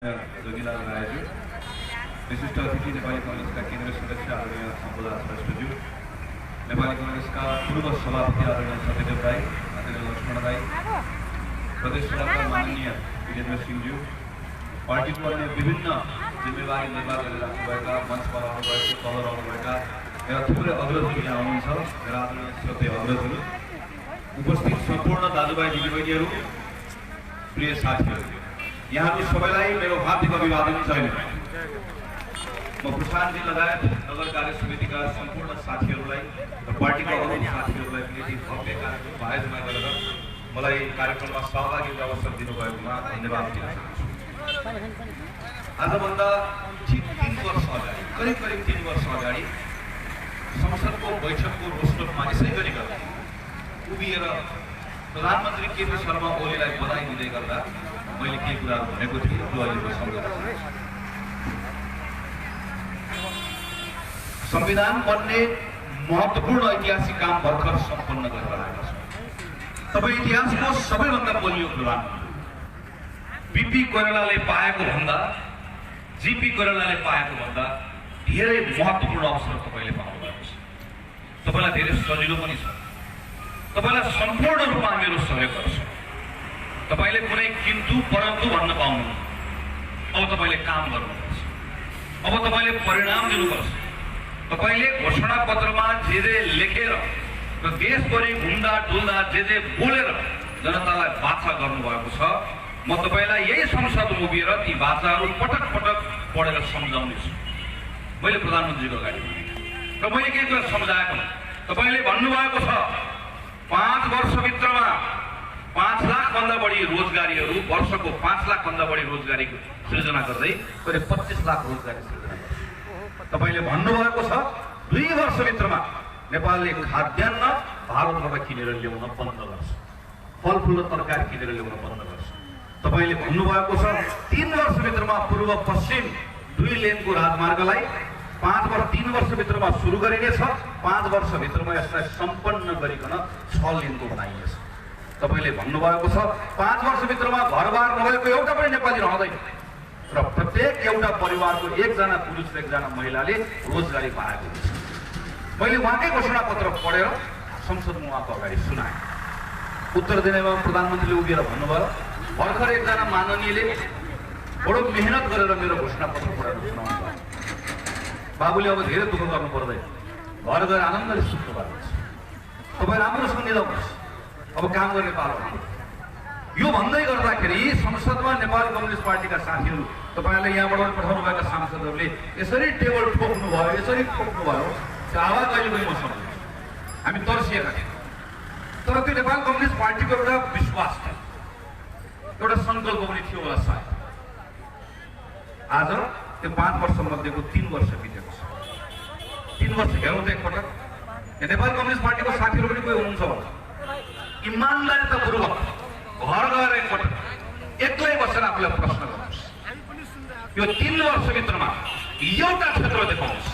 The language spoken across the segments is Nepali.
जोगीलाल रायज्यू, विशिष्ट अतिथि नेपाली कांग्रेसका केन्द्रीय सदस्य आदरणीय शम्भुलाल श्रेष्ठज्यू, नेपाली कांग्रेसका पूर्व सभापति आदरणीय सत्यदेव राई, आदरणीय लक्ष्मण राई, प्रदेश सभाका माननीय वीरेन्द्र सिंहज्यू, पार्टीको अन्य विभिन्न जिम्मेवारी निर्वाह गरेर राख्नुभएका मञ्चमा रहनुभएको तल रहनुभएका मेरा थुप्रै अग्रजहरू यहाँ हुनुहुन्छ। मेरा आदरणीय श्रद्धेय अग्रजहरू, उपस्थित सम्पूर्ण दाजुभाइ दिदीबहिनीहरू, प्रिय साथीहरू, यहाँहरू सबैलाई मेरो हार्दिक अभिवादन छ। म प्रशान्ति लगायत नगर कार्य समितिका सम्पूर्ण साथीहरूलाई र पार्टीका अरू साथीहरूलाई पनि यति भव्य कार्यक्रम आयोजना गरेर मलाई कार्यक्रममा सहभागी हुने अवसर दिनुभएकोमा धन्यवाद दिन चाहन्छु। आजभन्दा ठिक 3 वर्ष अगाडि, करिब 3 वर्ष अगाडि संसदको बैठकको रोस्टरमा यसै गरी गर्दा उभिएर प्रधानमन्त्री केपी शर्मा ओलीलाई बधाई दिँदै गर्दा मैले के कुराहरू भनेको थिएँ त्यो अहिले सम्झेर संविधान बन्ने महत्त्वपूर्ण ऐतिहासिक काम भर्खर सम्पन्न गरेर आएको छ। तपाईँ इतिहासको सबैभन्दा बलियो प्रधानमन्त्री बीपी कोइरालाले पाएको भन्दा, जीपी कोइरालाले पाएको भन्दा धेरै महत्त्वपूर्ण अवसर तपाईँले पाउनुभएको छ। तपाईँलाई धेरै सजिलो पनि छ। तपाईँलाई सम्पूर्ण रूपमा मेरो सहयोग गर्छ। तपाईले कुनै किन्तु परन्तु भन्न पाउनु। अब तपाईले काम गर्नुपर्छ। अब तपाईले परिणाम दिनुपर्छ। तपाईले घोषणा पत्रमा जे लेखेर र देशभरि घुम्दा डुल्दा जे बोलेर जनतालाई वाचा गर्नुभएको छ, म तपाईलाई यही संसदमा उभिएर ती वाचाहरू पटक पटक पढेर सम्झाउनेछु। मैले प्रधानमन्त्रीको अगाडि र मैले के कुरा सम्झाएको, तपाईले भन्नुभएको छ 5 वर्षभित्रमा 5 लाख भन्दा बढी रोजगारीहरू, वर्षको 5 लाख भन्दा बढी रोजगारीको सृजना गर्दै करिब 25 लाख रोजगारी सृजना गर्छ। तपाईले भन्नुभएको छ 2 वर्षभित्रमा नेपालले खाद्यान्न भारतबाट किनेर ल्याउन बन्द गर्छ, फलफुल र तरकारी किनेर ल्याउन बन्द गर्छ। तपाईले भन्नुभएको छ 3 वर्षभित्रमा पूर्व पश्चिम 2 लेनको राजमार्गलाई 3 वर्षभित्रमा सुरु गरिनेछ, 5 वर्षभित्रमा यसलाई सम्पन्न गरिकन 6 लेनको बनाइनेछ। तपाईले भन्नुभएको छ 5 वर्षभित्रमा घरबार नभएको एउटा पनि नेपाली रहँदैन र प्रत्येक एउटा परिवारको 1 जना पुरुष र 1 जना महिलाले रोजगारी पाएको हुन्छ। मैले उहाँकै घोषणा पत्र पढेर संसदमा उहाँको अगाडि सुनाएँ। उत्तर दिनेमा प्रधानमन्त्रीले उभिएर भन्नुभयो, भर्खर 1 जना माननीयले बडो मेहनत गरेर मेरो घोषणा पत्र पढेर सुनाउनु भयो। बाबुले अब धेरै दुःख गर्नु पर्दैन, घर गएर आनन्दले सुत्नु भएको छ। तपाईँ राम्रोसँग निदाउनुहोस्, अब काम गर्ने पालो। यो भन्दै गर्दाखेरि संसदमा नेपाली कम्युनिस्ट पार्टीका साथीहरू, तपाईँले यहाँबाट पठाउनुभएका सांसदहरूले यसरी टेबल ठोक्नु भयो, यसरी ठोक्नु भयो, त्यो आवाज अहिले पनि म सम्झन्छु। हामी तर्सिएका थियौँ, तर त्यो नेपाली कम्युनिस्ट पार्टीको एउटा विश्वास थियो, एउटा सङ्कल्प पनि थियो होला सायद। आज त्यो 5 वर्ष मध्येको 3 वर्ष बितेको छ। 3 वर्ष हेरौँ त एकपटक। नेपाली कम्युनिस्ट पार्टीको साथीहरू पनि कोही हुनुहुन्छ होला, इमान्दारितापूर्वक घर गएर एकपटक एक्लै बसेर आफूलाई प्रश्न गर्नुहोस्, यो 3 वर्षभित्रमा एउटा क्षेत्र देखाउनुहोस्,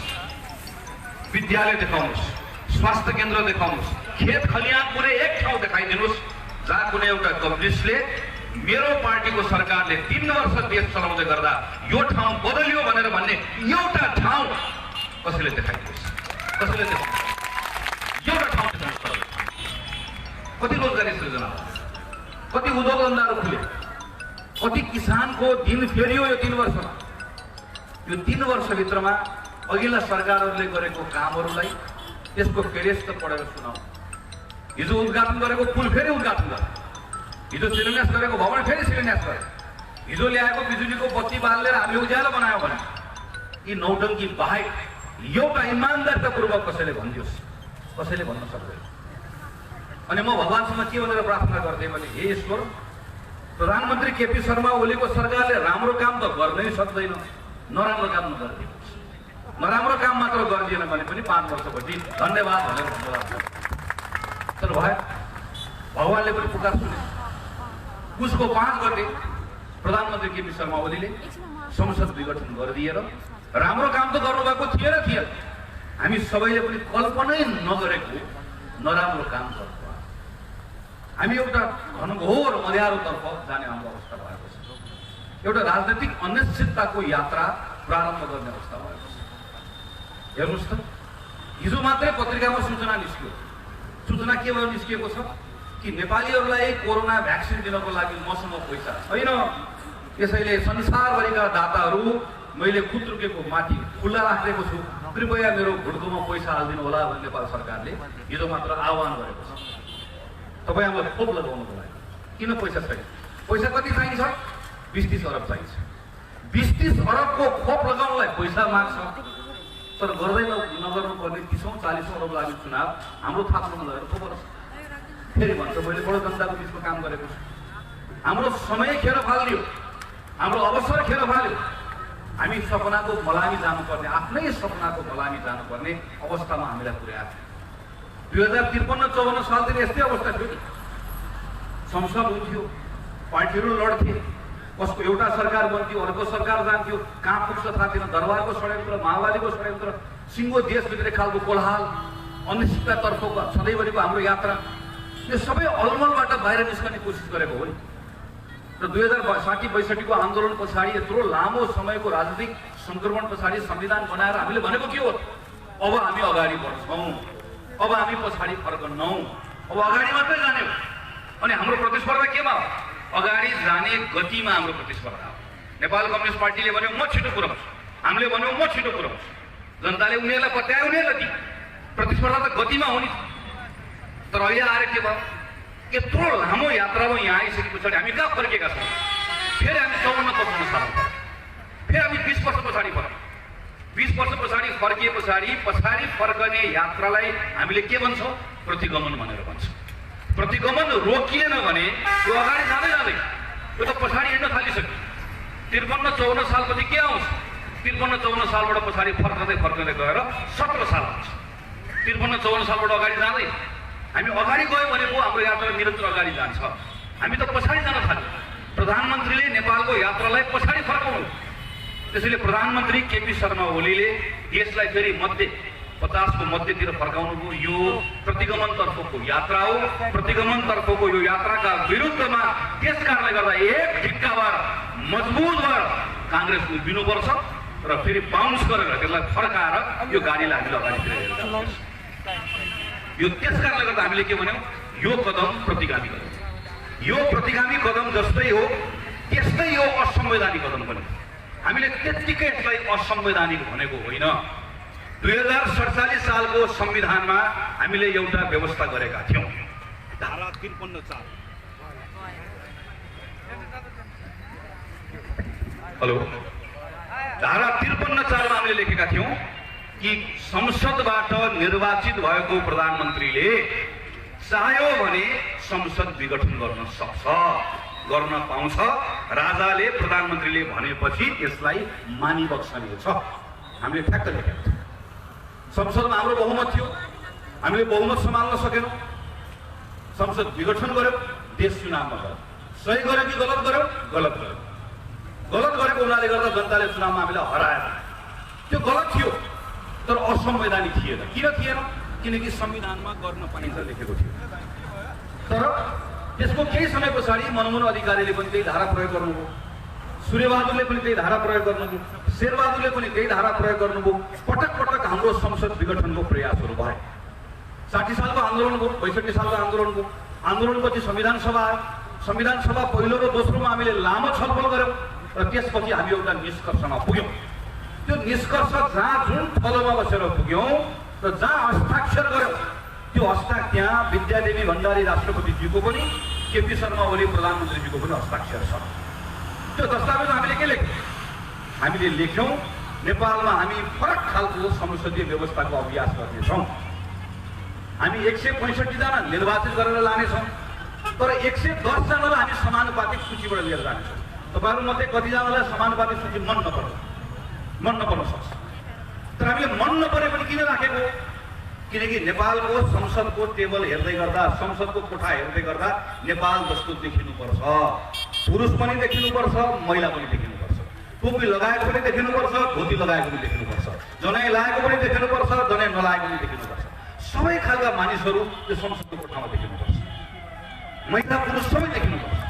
विद्यालय देखाउनुहोस्, स्वास्थ्य केन्द्र देखाउनुहोस्, खेत खलियान कुनै एक ठाउँ देखाइदिनुहोस् जहाँ कुनै एउटा कम्युनिस्टले मेरो पार्टीको सरकारले 3 वर्ष देश चलाउँदै गर्दा यो ठाउँ बदलियो भनेर भन्ने एउटा ठाउँ कसैले देखाइदिनुहोस्। कसैले देखाउनुहोस्, एउटा ठाउँ देखाउनुहोस्। कति रोजगारी सृजना, कति उद्योग धन्दाहरू खुले, कति किसानको दिन फेरियो यो 3 वर्षमा। यो 3 वर्षभित्रमा अघिल्ला सरकारहरूले गरेको कामहरूलाई त्यसको फेरेस्त पढेर सुनाऊ। हिजो उद्घाटन गरेको पुल फेरि उद्घाटन गरे, हिजो शिलान्यास गरेको भवन फेरि शिलान्यास गरे, हिजो ल्याएको बिजुलीको बत्ती बालेर हामीले उज्यालो बनायो भने यी नौटङ्की बाहेक एउटा इमान्दारितापूर्वक कसैले भनिदियोस्, कसैले भन्न सक्दैन। अनि म भगवान्सँग के भनेर प्रार्थना गर्थेँ भने, हे ईश्वर, प्रधानमन्त्री केपी शर्मा ओलीको सरकारले राम्रो काम त गर्नै सक्दैन, नराम्रो काम नगरिदिनुहोस्। नराम्रो काम मात्र गरिदिएन भने पनि 5 वर्षपछि धन्यवाद भनेर भन्नुभएको। तर भयो, भगवान्ले पनि पुकार सुने। उसको 5 गते प्रधानमन्त्री केपी शर्मा ओलीले संसद विघटन गरिदिएर राम्रो काम त गर्नुभएको थिएन। हामी सबैले पनि कल्पनै नगरेको नराम्रो काम गर्नु। हामी एउटा घनघोर अँध्यारोतर्फ जाने हाम्रो अवस्था भएको छ। एउटा राजनीतिक अनिश्चितताको यात्रा प्रारम्भ गर्ने अवस्था भएको छ। हेर्नुहोस् त, हिजो मात्रै पत्रिकामा सूचना निस्क्यो। सूचना के भयो निस्किएको छ कि नेपालीहरूलाई कोरोना भ्याक्सिन दिनको लागि मसँग पैसा छैन, त्यसैले संसारभरिका दाताहरू मैले खुत्रुकेको माथि खुल्ला राखेको छु, कृपया मेरो भुड्कोमा पैसा हालिदिनु होला भनेर नेपाल सरकारले हिजो मात्र आह्वान गरेको छ। तपाईँ हामीलाई खोप लगाउनुको लागि किन पैसा छैन? पैसा कति चाहिन्छ? 20-30 अरब चाहिन्छ। 20-30 अरबको खोप लगाउनलाई पैसा माग्छ, तर गर्दै नगर्नुपर्ने 30-40 अरब लाग्ने चुनाव हाम्रो थाप्रोमा लगेर खोप गर्छ। फेरि भन्छ मैले बडो जनताको बिचमा काम गरेको छु। हाम्रो समय खेर फाल्यो, हाम्रो अवसर खेर फाल्यो। हामी सपनाको मलामी जानुपर्ने, आफ्नै सपनाको मलामी जानुपर्ने अवस्थामा हामीलाई पुर्याएको थियो। 2053-54 सालतिर यस्तै अवस्था थियो नि। संसद हुन्थ्यो, पार्टीहरू लड्थे, कसको एउटा सरकार बन्थ्यो, अर्को सरकार जान्थ्यो, कहाँ पुग्छ थाहा थिएन। दरबारको षड्यन्त्र, माओवादीको षड्यन्त्र, सिङ्गो देशभित्र खालको कोलाहल, अनिश्चिततातर्फको सधैँभरिको हाम्रो यात्रा, यो सबै अलमलबाट बाहिर निस्कने कोसिस गरेको हो नि। र 2060-62 को आन्दोलन पछाडि यत्रो लामो समयको राजनीतिक संक्रमण पछाडि संविधान बनाएर हामीले भनेको के हो? अब हामी अगाडि बढ्छौँ, अब हामी पछाडि फर्कन्नौँ, अब अगाडि मात्रै जाने हो। अनि हाम्रो प्रतिस्पर्धा केमा हो? अगाडि जाने गतिमा हाम्रो प्रतिस्पर्धा हो। नेपाल कम्युनिस्ट पार्टीले भन्यो म छिटो पुर्याउँछु, हामीले भन्यो म छिटो पुर्याउँछु, जनताले उनीहरूलाई पत्यायो, उनीहरूलाई दियो। प्रतिस्पर्धा त गतिमा हो नि। तर अहिले आएर के भयो? यत्रो लामो यात्रामा यहाँ आइसके पछाडि हामी कहाँ फर्केका छौँ? फेरि हामी 54-55 साल, फेरि हामी 20 वर्ष पछाडि फर्क्यौँ। 20 वर्ष पछाडि फर्किए पछाडि फर्कने यात्रालाई हामीले के भन्छौँ? प्रतिगमन भनेर भन्छौँ। प्रतिगमन रोकिएन भने यो अगाडि जाँदै जाँदैन, यो त पछाडि हिँड्न थालिसक्यो। 53-54 सालपछि के आउँछ? 53-54 सालबाट पछाडि फर्कँदै गएर 17 साल आउँछ। 53-54 सालबाट अगाडि जाँदैन। हामी अगाडि गयौँ भने पो हाम्रो यात्रा निरन्तर अगाडि जान्छ। हामी त पछाडि जान थाल्यौँ। प्रधानमन्त्रीले नेपालको यात्रालाई पछाडि फर्काउनु, त्यसैले प्रधानमन्त्री केपी शर्मा ओलीले देशलाई फेरि 50 को मध्यतिर फर्काउनु भयो। यो प्रतिगमनतर्फको यात्रा हो। प्रतिगमनतर्फको यो यात्राका विरुद्धमा त्यस कारणले गर्दा एक ढिक्काबार मजबुत भएर काङ्ग्रेस उभिनुपर्छ र फेरि बाउन्स गरेर त्यसलाई फर्काएर यो गाडीलाई हामीले अगाडितिर हेर्नुपर्छ। यो त्यस कारणले गर्दा हामीले के भन्यौँ? यो कदम प्रतिगामी कदम, यो प्रतिगामी कदम जस्तै हो त्यस्तै यो असंवैधानिक कदम पनि। हामीले त्यत्तिकै यसलाई असंवैधानिक भनेको होइन। 2047 सालको संविधानमा हामीले एउटा व्यवस्था गरेका थियौँ, धारा 53(4)। हेलो, धारा 53(4) मा हामीले लेखेका थियौँ कि संसदबाट निर्वाचित भएको प्रधानमन्त्रीले चाह्यो भने संसद विघटन गर्न सक्छ, गर्न पाउँछ। राजाले प्रधानमन्त्रीले भनेपछि त्यसलाई मानिबक्सने छ। हामीले ठ्याक्क लेखेका थियौँ। संसदमा हाम्रो बहुमत थियो, हामीले बहुमत सम्हाल्न सकेनौँ। संसद विघटन गर्यो, देश चुनावमा गयो। सही गर्यो कि गलत गर्यो? गलत गर्यो। गलत गरेको हुनाले गर्दा जनताले चुनावमा हामीलाई हराएन। त्यो गलत थियो, तर असंवैधानिक थिएन। किन थिएन? किनकि संविधानमा गर्न पाइन्छ लेखेको थियो। तर त्यसको केही समय पछाडि मनमोहन अधिकारीले पनि त्यही धारा प्रयोग गर्नुभयो, सूर्यबहादुरले पनि त्यही धारा प्रयोग गर्नुभयो, शेरबहादुरले पनि त्यही धारा प्रयोग गर्नुभयो। पटक पटक हाम्रो संसद विघटनको प्रयासहरू भए। 60 सालको आन्दोलन भयो, 65 सालको आन्दोलन भयो। आन्दोलनपछि संविधान सभा आयो। संविधान सभा पहिलो र दोस्रोमा हामीले लामो छलफल गर्यौँ र त्यसपछि हामी एउटा निष्कर्षमा पुग्यौँ। त्यो निष्कर्ष जहाँ जुन थलोमा बसेर पुग्यौँ र जहाँ हस्ताक्षर गर्यौँ, त्यो हस्ताक्षर त्यहाँ विद्यादेवी भण्डारी राष्ट्रपतिजीको पनि, केपी शर्मा ओली प्रधानमन्त्रीजीको पनि हस्ताक्षर छ। त्यो दस्तावेज हामीले के लेख्यौँ? हामीले लेख्यौँ नेपालमा हामी फरक खालको संसदीय व्यवस्थाको अभ्यास गर्नेछौँ। हामी 165 जना निर्वाचित गरेर लानेछौँ, तर 110 जनालाई हामी समानुपातिक सूचीबाट लिएर जानेछौँ। तपाईँहरूमध्ये कतिजनालाई समानुपातिक सूची मन नपर्न सक्छ, तर हामीले मन नपरे पनि किन राखेको? किनकि नेपालको संसदको टेबल हेर्दै गर्दा, संसदको कोठा हेर्दै गर्दा नेपाल जस्तो देखिनुपर्छ। पुरुष पनि देखिनुपर्छ, महिला पनि देखिनुपर्छ, टोपी लगाएको पनि देखिनुपर्छ, धोती लगाएको पनि देखिनुपर्छ, जनै लगाएको पनि देखिनुपर्छ, जनै नलागेको पनि देखिनुपर्छ। सबै खालका मानिसहरू त्यो संसदको कोठामा देखिनुपर्छ। महिला पुरुष सबै देखिनुपर्छ,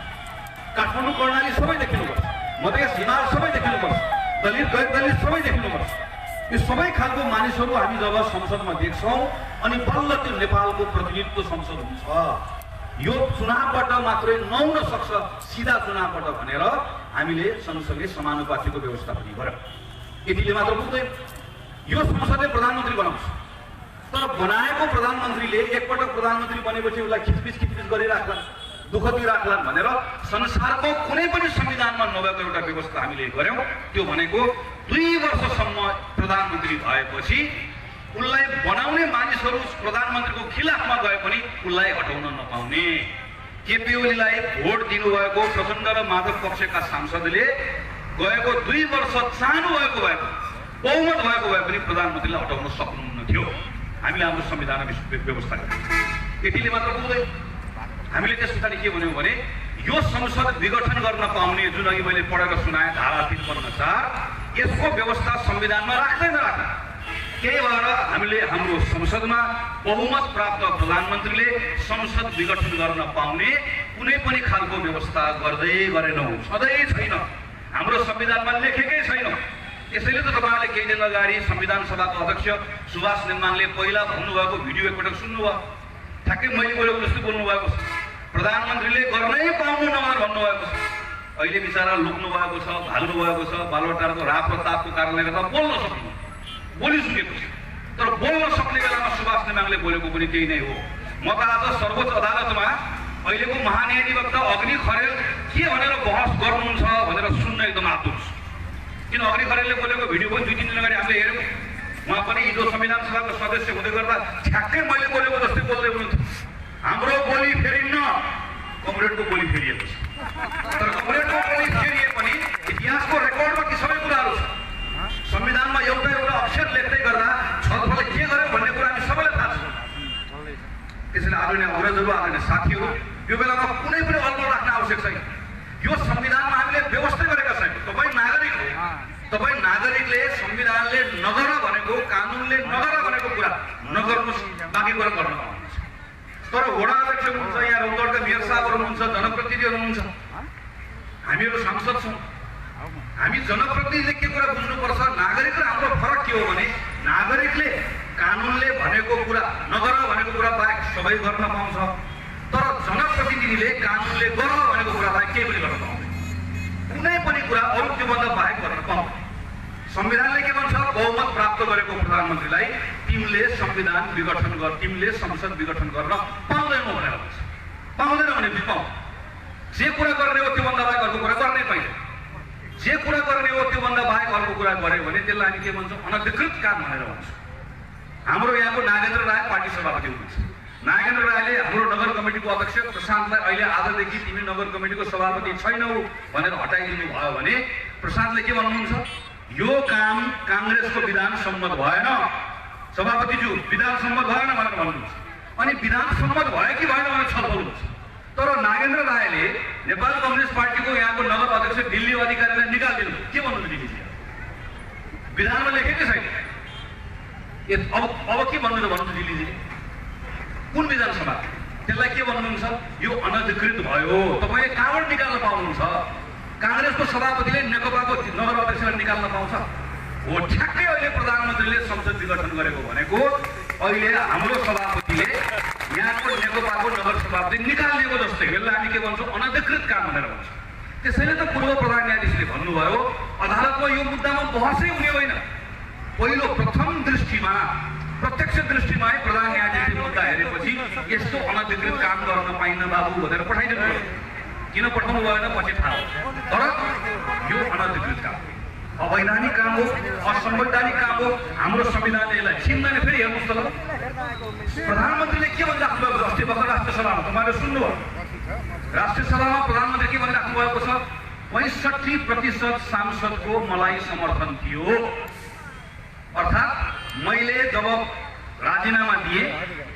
काठमाडौँ कर्णाली सबै देखिनुपर्छ, मधेस हिमाल सबै देखिनुपर्छ, दलित गैर दलित सबै देखिनुपर्छ। यो सबै खालको मानिसहरू हामी जब संसदमा देख्छौँ अनि बल्ल त्यो नेपालको प्रतिनिधित्व संसद हुन्छ। यो चुनावबाट मात्रै नहुन सक्छ, सिधा चुनावबाट भनेर हामीले सँगसँगै समानुपातिको व्यवस्था पनि गर्यौँ। यतिले मात्र पुग्दैन, यो संसदले प्रधानमन्त्री बनाउँछ। तर बनाएको प्रधानमन्त्रीले एकपटक प्रधानमन्त्री बनेपछि उसलाई खिचपिच गरिराख्लान्, दुःख दिइराख्लान् भनेर संसारको कुनै पनि संविधानमा नभएको एउटा व्यवस्था हामीले गर्यौँ। त्यो भनेको 2 वर्षसम्म प्रधानमन्त्री भएपछि उसलाई बनाउने मानिसहरू प्रधानमन्त्रीको खिलाफमा गए पनि उसलाई हटाउन नपाउने। केपी ओलीलाई भोट दिनुभएको प्रचण्ड र माधव पक्षका सांसदले गएको 2 वर्ष चाहनु भएको बहुमत भएको भए पनि प्रधानमन्त्रीलाई हटाउन सक्नुहुन्न थियो। हामीले हाम्रो संविधान व्यवस्था गर्यौँ। यतिले मात्र पुग्दैन, हामीले त्यस पछाडि के भन्यौँ भने यो संसद विघटन गर्न पाउने, जुन अघि मैले पढेर सुनाएँ धारा 53(4), यसको व्यवस्था संविधानमा राख्दै नराख्ने। त्यही भएर हामीले हाम्रो संसदमा बहुमत प्राप्त प्रधानमन्त्रीले संसद विघटन गर्न पाउने कुनै पनि खालको व्यवस्था गर्दै गरेनौँ, सधैँ छैन, हाम्रो संविधानमा लेखेकै छैन। त्यसैले त तपाईँले केही दिन अगाडि संविधान सभाको अध्यक्ष सुभाष नेमाङले पहिला भन्नुभएको भिडियो एकपटक सुन्नुभयो, ठ्याक्कै मैले बोलेको जस्तो बोल्नुभएको छ। प्रधानमन्त्रीले गर्नै पाउनु नभएर भन्नुभएको छ। अहिले बिचरा लुक्नु भएको छ, भाग्नु भएको छ, बालुवाटारको राप र तापको कारणले गर्दा बोल्न सक्नु बोलिसकेको छ। तर बोल्न सक्ने बेलामा सुभाष नेमाङले बोलेको पनि त्यही नै हो। म त आज सर्वोच्च अदालतमा अहिलेको महान्यायाधिवक्ता अग्नि खरेल के भनेर बहस गर्नुहुन्छ भनेर सुन्न एकदम आतुर छु। किन अग्नि खरेलले बोलेको भिडियो पनि 2-3 दिन अगाडि हामीले हेऱ्यौँ। उहाँ पनि हिजो संविधान सभाको सदस्य हुँदै गर्दा ठ्याक्कै मैले बोलेको जस्तै बोल्दै हुनुहुन्थ्यो। हाम्रो बोली फेरिन्न, कमरेडको बोली फेरिएको छ। तर कमरेडको बोली फेरिए पनि इतिहासको रेकर्डमा ती सबै कुराहरू छ। संविधानमा एउटा अक्षर लेख्दै गर्दा छलफल के गर्यो भन्ने कुरा हामी सबैलाई थाहा छ। त्यसैले आदरणीय अग्रजहरू, आदरणीय साथीहरू, यो बेलामा कुनै पनि अल्मल राख्न आवश्यक छैन। यो संविधानमा हामीले व्यवस्था गरेका छैनौँ। तपाईँ नागरिक हो, तपाईँ नागरिकले संविधानले नगर भनेको, कानुनले नगर भनेको कुरा नगर्नुहोस्, बाँकी कुरा गर्न पाउनुहुन्छ। तर वडा अध्यक्ष हुनुहुन्छ, यहाँ रौतहटका मेयर साहबहरू हुनुहुन्छ, जनप्रतिनिधिहरू हुनुहुन्छ, हामीहरू सांसद छौँ। हामी जनप्रतिनिधिले के कुरा बुझ्नुपर्छ, नागरिक र हाम्रो फरक के हो भने नागरिकले कानुनले भनेको कुरा नगर भनेको कुरा बाहेक सबै गर्न पाउँछ, तर जनप्रतिनिधिले कानुनले गर भनेको कुरा बाहेक केही पनि गर्न पाउँदैन। कुनै पनि कुरा अरू त्योभन्दा बाहेक गर्न पाउँदैन। संविधानले के भन्छ, बहुमत प्राप्त गरेको प्रधानमन्त्रीलाई तिमीले संविधान विघटन गर, तिमीले संसद विघटन गर्न पाउँदैनौ भनेर भन्छ। पाउँदैन भने पनि पाउँदैन। जे कुरा गर्ने हो त्योभन्दा बाहेक अर्को कुरा गर्नै पाइँदैन। जे कुरा गर्ने हो त्योभन्दा बाहेक अर्को कुरा गर्यो भने त्यसलाई हामी के भन्छौँ, अनधिकृत काम भनेर भन्छौँ। हाम्रो यहाँको नागेन्द्र राय पार्टी सभापति हुनुहुन्छ। नागेन्द्र रायले हाम्रो नगर कमिटीको अध्यक्ष प्रशान्तलाई अहिले आजदेखि तिमी नगर कमिटीको सभापति छैनौ भनेर हटाइदिनु भयो भने प्रशान्तले के भन्नुहुन्छ, यो काम काङ्ग्रेसको विधान सम्मत भएन, सभापतिज्यू विधान सम्मत भएन भनेर भन्नुहुन्छ। अनि विधान सम्मत भयो कि भएन भनेर छलफल हुन्छ। तर नागेन्द्र रायले नेपाल कम्युनिस्ट पार्टीको यहाँको नगर अध्यक्ष दिल्ली अधिकारीलाई निकालिदिनु, के भन्नुहुन्छ दिल्लीजी? विधानमा लेखेकै छैन। अब के भन्नुहुन्छ दिल्लीजी? कुन विधानसभा? त्यसलाई के भन्नुहुन्छ, यो अनधिकृत भयो। तपाईँले कहाँबाट निकाल्न पाउनुहुन्छ? काङ्ग्रेसको सभापतिले नेकपाको नगर अध्यक्षलाई निकाल्न पाउँछ हो? ठ्याक्कै अहिले प्रधानमन्त्रीले संसद विघटन गरेको भनेको अहिले हाम्रो सभापतिले यहाँको नेकपाको नगर सभापति निकालिएको जस्तै। यसलाई हामी के भन्छौँ, अनधिकृत काम भनेर भन्छौँ। त्यसैले त पूर्व प्रधान न्यायाधीशले भन्नुभयो, अदालतमा यो मुद्दामा बहसै हुने होइन। पहिलो प्रथम दृष्टिमा, प्रत्यक्ष दृष्टिमा प्रधान न्यायाधीशले मुद्दा हेरेपछि यस्तो अनधिकृत काम गर्न पाइन्न बाबु भनेर पठाइदिनु भयो। किन पठाउनु भएन पछि थाहा हो। तर यो अनधिकृत काम, अवैधानिक काम हो, असंवैधानिक काम हो। हाम्रो संविधानले यसलाई छिन्दैन। फेरि हेर्नुहोस् त, प्रधानमन्त्रीले के भनिराख्नु भएको छ अस्ति भर्खर राष्ट्रिय सभामा, तपाईँले सुन्नुभयो। राष्ट्रिय सभामा प्रधानमन्त्री के भनिराख्नु भएको छ, 65% सांसदको मलाई समर्थन थियो। अर्थात् मैले जब राजीनामा दिए,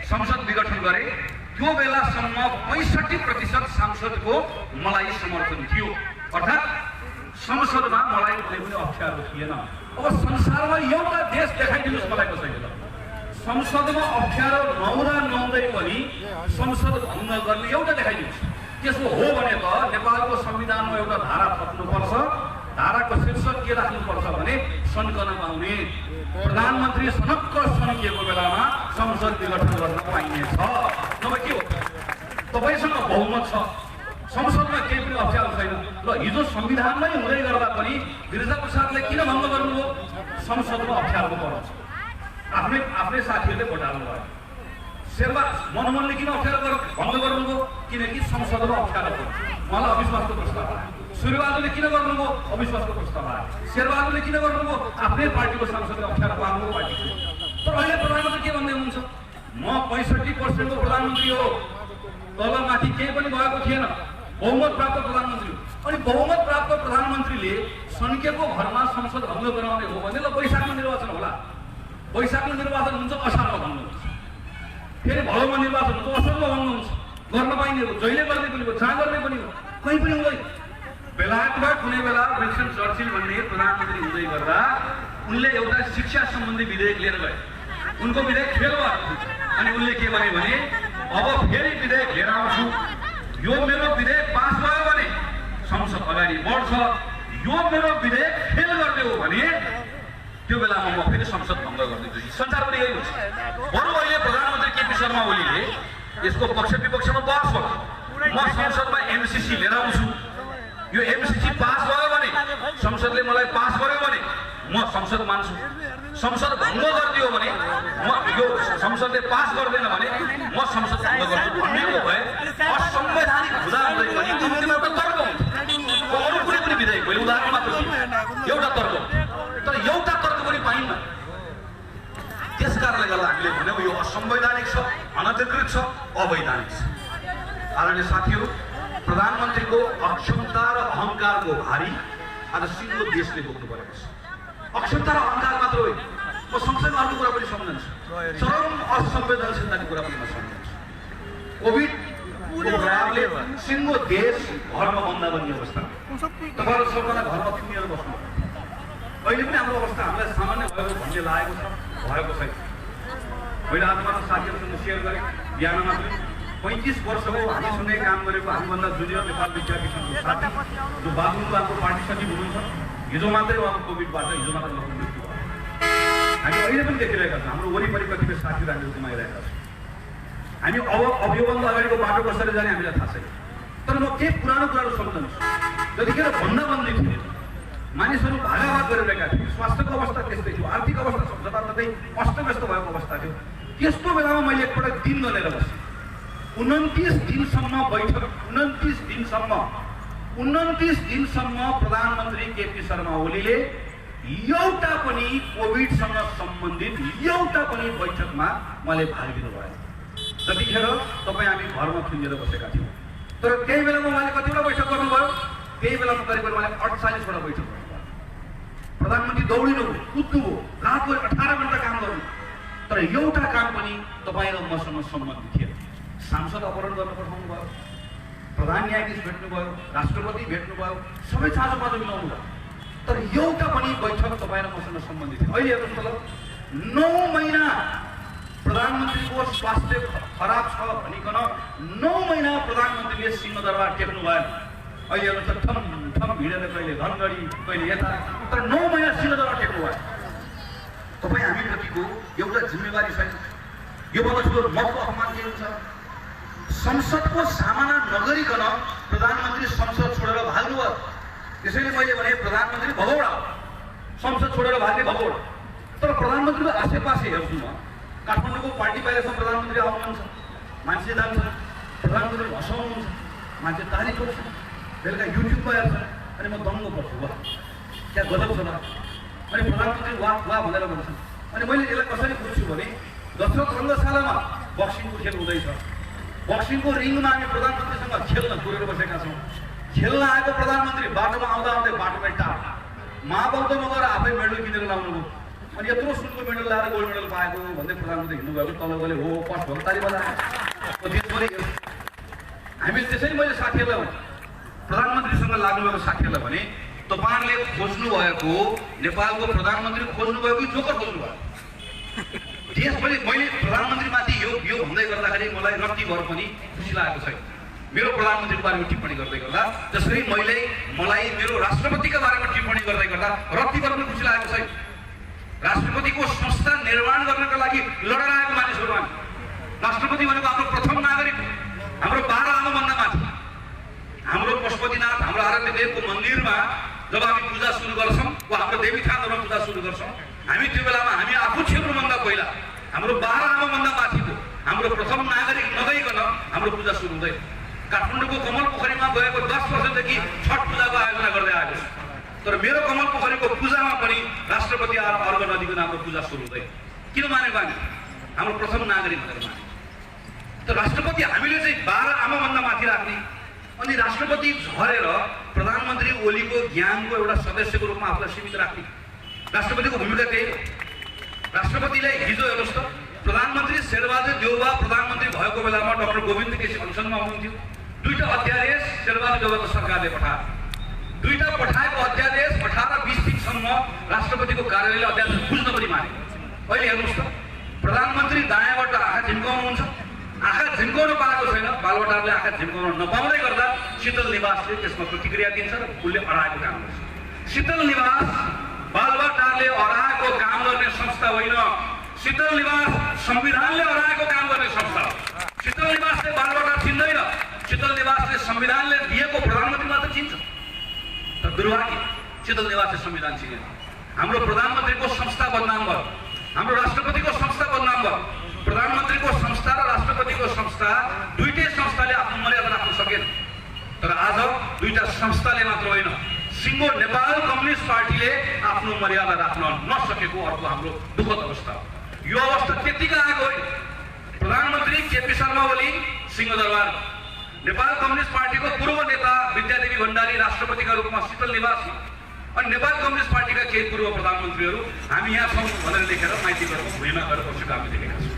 संसद विघटन गरे, त्यो बेलासम्म 65% सांसदको मलाई समर्थन थियो। अर्थात् संसदमा मलाई कुनै पनि अप्ठ्यारो थिएन। अब संसारमा एउटा देश देखाइदिनुहोस् मलाई कसैले, संसदमा अप्ठ्यारो नहुँदै पनि संसद भङ्ग गर्ने एउटा देखाइदिनुहोस्। त्यसो हो भने त नेपालको संविधानमा एउटा धारा थप्नुपर्छ, धाराको शीर्षक के राख्नुपर्छ भने सन्कन पाउने, प्रधानमन्त्री सनक्क सन्किएको बेलामा संसद विघटन गर्न पाइनेछ। नभए के हो, तपाईसँग बहुमत छ, संसदमा केही पनि अप्ठ्यारो छैन। ल हिजो संविधानमै हुँदै गर्दा पनि गिरिजाप्रसादले किन भङ्ग गर्नुभयो? संसदमा अप्ठ्यारो पर्छ। आफ्नै साथीहरूले भोट हाल्नुभयो। शेरबहादुर मनमोहनले किन अप्ठ्यारो भङ्ग गर्नुभयो? किनकि संसदमा अप्ठ्यारो पर्छ, उहाँलाई अविश्वासको प्रस्ताव आयो। सूर्यबहादुरले किन गर्नुभयो? अविश्वासको प्रस्ताव आयो। शेरबहादुरले किन गर्नुभयो? आफ्नै पार्टीको सांसदले अप्ठ्यारो पार्नुभयो पार्टीको। तर अहिले प्रधानमन्त्री के भन्दै हुनुहुन्छ? म 65% को प्रधानमन्त्री हो, तलमाथि केही पनि भएको थिएन, बहुमत प्राप्त प्रधानमन्त्री हो। अनि बहुमत प्राप्त प्रधानमन्त्रीले सन्किएको घरमा संसद भङ्ग गराउने हो भने ल वैशाखमा निर्वाचन होला। वैशाखमा निर्वाचन हुन्छ, असारमा भङ्ग हुन्छ, फेरि भदौमा निर्वाचन हुन्छ, असलमा भङ्ग हुन्छ। गर्न पाइने हो, जहिले गर्ने पनि हो, जहाँ गर्ने पनि हो, कहीँ पनि हुँदैन। बेलायतमा कुनै बेला विन्स्टन चर्चिल भन्ने प्रधानमन्त्री हुँदै गर्दा उनले एउटा शिक्षा सम्बन्धी विधेयक लिएर गए। उनको विधेयक फेल भयो अनि उनले के भने अब फेरि विधेयक लिएर आउँछु, यो मेरो विधेयक पास भयो भने संसद अगाडि बढ्छ, यो मेरो विधेयक फेल गर्ने हो भने त्यो बेलामा म फेरि संसद भङ्ग गरिदिन्छु। संसार पनि यही हुन्छ। बरु अहिले प्रधानमन्त्री केपी शर्मा ओलीले यसको पक्ष विपक्षमा बहस भयो, म संसदमा एमसीसी लिएर आउँछु, यो एमसीसी पास भयो भने संसदले मलाई पास गर्यो भने म संसद मान्छु, संसद भङ्ग गरिदियो भने म यो संसदले पास गर्दैन भने म संसद भङ्ग गर्छु भन्नेको भए असंवैधानिक हुँदाहुँदै पनि कम्तीमा एउटा तर्क हुन्छ। अरू कुनै पनि विधेयक मैले उदाहरण मात्र एउटा तर्क, तर एउटा तर्क पनि पाइन्न। त्यस कारणले गर्दा हामीले भन्यौँ यो असंवैधानिक छ, अनधिकृत छ, अवैधानिक छ। आदरणीय साथीहरू, प्रधानमन्त्रीको अक्षमता र अहङ्कारको भारी आज सिङ्गो देशले बोक्नु परेको छ। अक्षमता र अहङ्कार मात्र होइन, म सँगसँगै अर्को कुरा पनि सम्झन्छु, चरम असंवेदनशीलताको कुरा पनि म सम्झन्छु। कोभिडको प्रभावले सिङ्गो देश घरमा बन्द बन्ने अवस्था, तपाईँहरू सबैजना घरमा थुनिएर बस्नु। अहिले पनि हाम्रो अवस्था हामीलाई सामान्य भएको भन्ने लागेको छ, भएको छैन। मैले आज मात्र साथीहरूसँग सेयर गरेँ, बिहान मात्र 35 वर्षको हामीसँगै काम गरेको हामीभन्दा जुनियर नेपाल विद्यार्थी सङ्घको साथी जो बाबुको पार्टी सचिव हुनुहुन्छ, हिजो मात्रै उहाँको कोभिडबाट हिजो मात्र मृत्यु भयो। हामी अहिले पनि देखिरहेका छौँ, हाम्रो वरिपरि कतिपय साथीहरू हामीले गुमाइरहेका छौँ। हामी अब योभन्दा अगाडिको बाटो कसरी जाने हामीलाई थाहा छैन। तर म केही पुरानो कुराहरू सम्झन्छु। जतिखेर भन्दाबन्दी थियो, मानिसहरू भागाभाग गरिरहेका थिए, स्वास्थ्यको अवस्था त्यस्तै थियो, आर्थिक अवस्था जताततै अस्तव्यस्त भएको अवस्था थियो। त्यस्तो बेलामा मैले एकपल्ट दिन गरेर बसेँ। 29 दिनसम्म बैठक, 29 दिनसम्म प्रधानमन्त्री केपी शर्मा ओलीले एउटा पनि कोभिडसँग सम्बन्धित एउटा पनि बैठकमा उहाँले भाग लिनु भएन। जतिखेर तपाईँ हामी घरमा थुनिएर बसेका थियौँ। तर त्यही बेलामा उहाँले कतिवटा बैठक गर्नुभयो? त्यही बेलामा करिब उहाँले 48वटा बैठक गर्नुभयो। प्रधानमन्त्री दौडिनु, कुद्नुभयो, रातभरि 18 घण्टा काम गर्नु, तर एउटा काम पनि तपाईँ र मसँग सम्बन्धित थिएन। सांसद अपहरण गर्न पठाउनु भयो, प्रधान न्यायाधीश भेट्नुभयो, राष्ट्रपति भेट्नुभयो, सबै चाँजोपाँजो मिलाउनु भयो, तर एउटा पनि बैठक तपाईँ र मसँग सम्बन्धित थियो। अहिले हेर्नुहोस् त, 9 महिना प्रधानमन्त्रीको स्वास्थ्य खराब छ भनिकन 9 महिना प्रधानमन्त्रीले सिंहदरबार टेक्नु भएन। अहिले हेर्नुहोस् त, ठम ठम हिँडेर कहिले धनगढी कहिले यता, तर 9 महिना सिंहदरबार टेक्नु भयो। तपाईँ हामीप्रतिको एउटा जिम्मेवारी छैन। योभन्दा ठुलो महत्त्व अपमान के हुन्छ? संसदको सामना नगरिकन प्रधानमन्त्री संसद छोडेर भाग्नुभयो। त्यसैले मैले भने प्रधानमन्त्री भगौडा हो, संसद छोडेर भाग्ने भगौडा। तर प्रधानमन्त्रीको आसेपासे हेर्छु म, काठमाडौँको पार्टी बाहिरसम्म प्रधानमन्त्री आउनुहुन्छ, मान्छे जान्छ, प्रधानमन्त्री हँसाउनुहुन्छ, मान्छे तारिफ गर्छ, बेलुका युट्युबमा हेर्छ, अनि म दङ्ग पर्छु, वाह त्यहाँ गजब छ। अनि प्रधानमन्त्री वाह वाह भनेर भन्छन्। अनि मैले यसलाई कसरी बुझ्छु भने दशरथ रङ्गशालामा बक्सिङको खेल हुँदैछ, बक्सिङको रिङमा हामी प्रधानमन्त्रीसँग खेल्न कुरेर बसेका छौँ। खेल्न आएको प्रधानमन्त्री बाटोमा आउँदा आउँदै बाटोमै टाढा महाबौद्ध नगर आफै मेडल किनेर लाउनु भयो। अनि यत्रो सुनको मेडल ल्याएर गोल्ड मेडल पाएको भन्दै प्रधानमन्त्री हिँड्नुभएको, तल गले हो फर्स्ट भएको ताली बजाएर देशभरि। हामीले त्यसैले मैले साथीहरूलाई भने, प्रधानमन्त्रीसँग लाग्नुभएको साथीहरूलाई भने, तपाईँहरूले खोज्नुभएको नेपालको प्रधानमन्त्री खोज्नुभएको जोकर खोज्नुभयो। देशभरि मैले प्रधानमन्त्रीमाथि यो भन्दै गर्दाखेरि मलाई रत्ती भर पनि खुसी लागेको छैन। मेरो प्रधानमन्त्रीको बारेमा टिप्पणी गर्दै गर्दा, जसरी मलाई मेरो राष्ट्रपतिका बारेमा टिप्पणी गर्दै गर्दा रत्ती गर्न खुसी लागेको छैन। राष्ट्रपतिको संस्था निर्माण गर्नका लागि लडेर आएको मानिसहरू हामी। राष्ट्रपति भनेको हाम्रो प्रथम नागरिक, हाम्रो 12 आमाभन्दा माथि। हाम्रो पशुपतिनाथ, हाम्रो आराध्य देवको मन्दिरमा जब हामी पूजा सुरु गर्छौँ वा हाम्रो देवी थानहरूमा पूजा सुरु गर्छौँ, हामी त्यो बेलामा हामी आफू छिर्नुभन्दा पहिला हाम्रो 12 आमाभन्दा माथिको हाम्रो प्रथम नागरिक नगइकन हाम्रो पूजा सुरु हुँदैन। काठमाडौँको कमल पोखरीमा गएको 10 वर्षदेखि छठ पूजाको आयोजना गर्दै आएको छु, तर मेरो कमल पोखरीको पूजामा पनि राष्ट्रपति आएर अर्घ नदिकन हाम्रो पूजा सुरु हुँदैन। किन मानेको हामी? हाम्रो प्रथम नागरिक भनेर माने। तर राष्ट्रपति हामीले चाहिँ 12 आमाभन्दा माथि राख्ने, अनि राष्ट्रपति झरेर प्रधानमन्त्री ओलीको ज्ञानको एउटा सदस्यको रूपमा आफूलाई सीमित राख्ने राष्ट्रपतिको भूमिका त्यही हो। राष्ट्रपतिले हिजो हेर्नुहोस् त, प्रधानमन्त्री शेरबहादुर देउवा प्रधानमन्त्री भएको बेलामा डाक्टर गोविन्द केसी अनसनमा हुनुहुन्थ्यो। 2टा अध्यादेश शेरबहादुर देउवाको सरकारले पठायो। 2टा पठाएको अध्यादेश 18-20 दिनसम्म राष्ट्रपतिको कार्यालयले अध्यादेश बुझ्न पनि माने। अहिले हेर्नुहोस् त, प्रधानमन्त्री दायाँबाट आँखा झिम्काउनुहुन्छ, आँखा झिम्काउन पाएको छैन, बालबटारले आँखा झिम्काउन नपाउँदै गर्दा शीतल निवासले त्यसमा प्रतिक्रिया दिन्छ र उसले अडाएको काम गर्छ। शीतल निवास बालबटारले अडाएको काम गर्ने संस्था होइन, शीतल निवास संविधानले अडाएको काम गर्ने संस्था हो। शीतल निवासले बालबटार चिन्दैन, शीतल निवासले संविधानले दिएको प्रधानमन्त्री मात्र चिन्छ। तर दुर्भाग्य, शीतल निवासले संविधान चिनेन। हाम्रो प्रधानमन्त्रीको संस्था बदनाम भयो, हाम्रो राष्ट्रपतिको संस्था बदनाम भयो। प्रधानमन्त्रीको संस्था र राष्ट्रपतिको संस्था, दुईटै संस्थाले आफ्नो मर्यादा राख्न सकेन। तर आज 2टा संस्थाले मात्र होइन, सिङ्गो नेपाल कम्युनिस्ट पार्टीले आफ्नो मर्यादा राख्न नसकेको अर्को हाम्रो दुःखद अवस्था हो। यो अवस्था त्यतिकै आएको होइन। प्रधानमन्त्री केपी शर्मा ओली सिंहदरबार, नेपाल कम्युनिस्ट पार्टीको पूर्व नेता विद्यादेवी भण्डारी राष्ट्रपतिका रूपमा शीतल निवास, अनि नेपाल कम्युनिस्ट पार्टीका केही पूर्व प्रधानमन्त्रीहरू हामी यहाँ छौँ भनेर लेखेर माइती गरेर भुइँमा गएर बसेको हामी देखेका छौँ।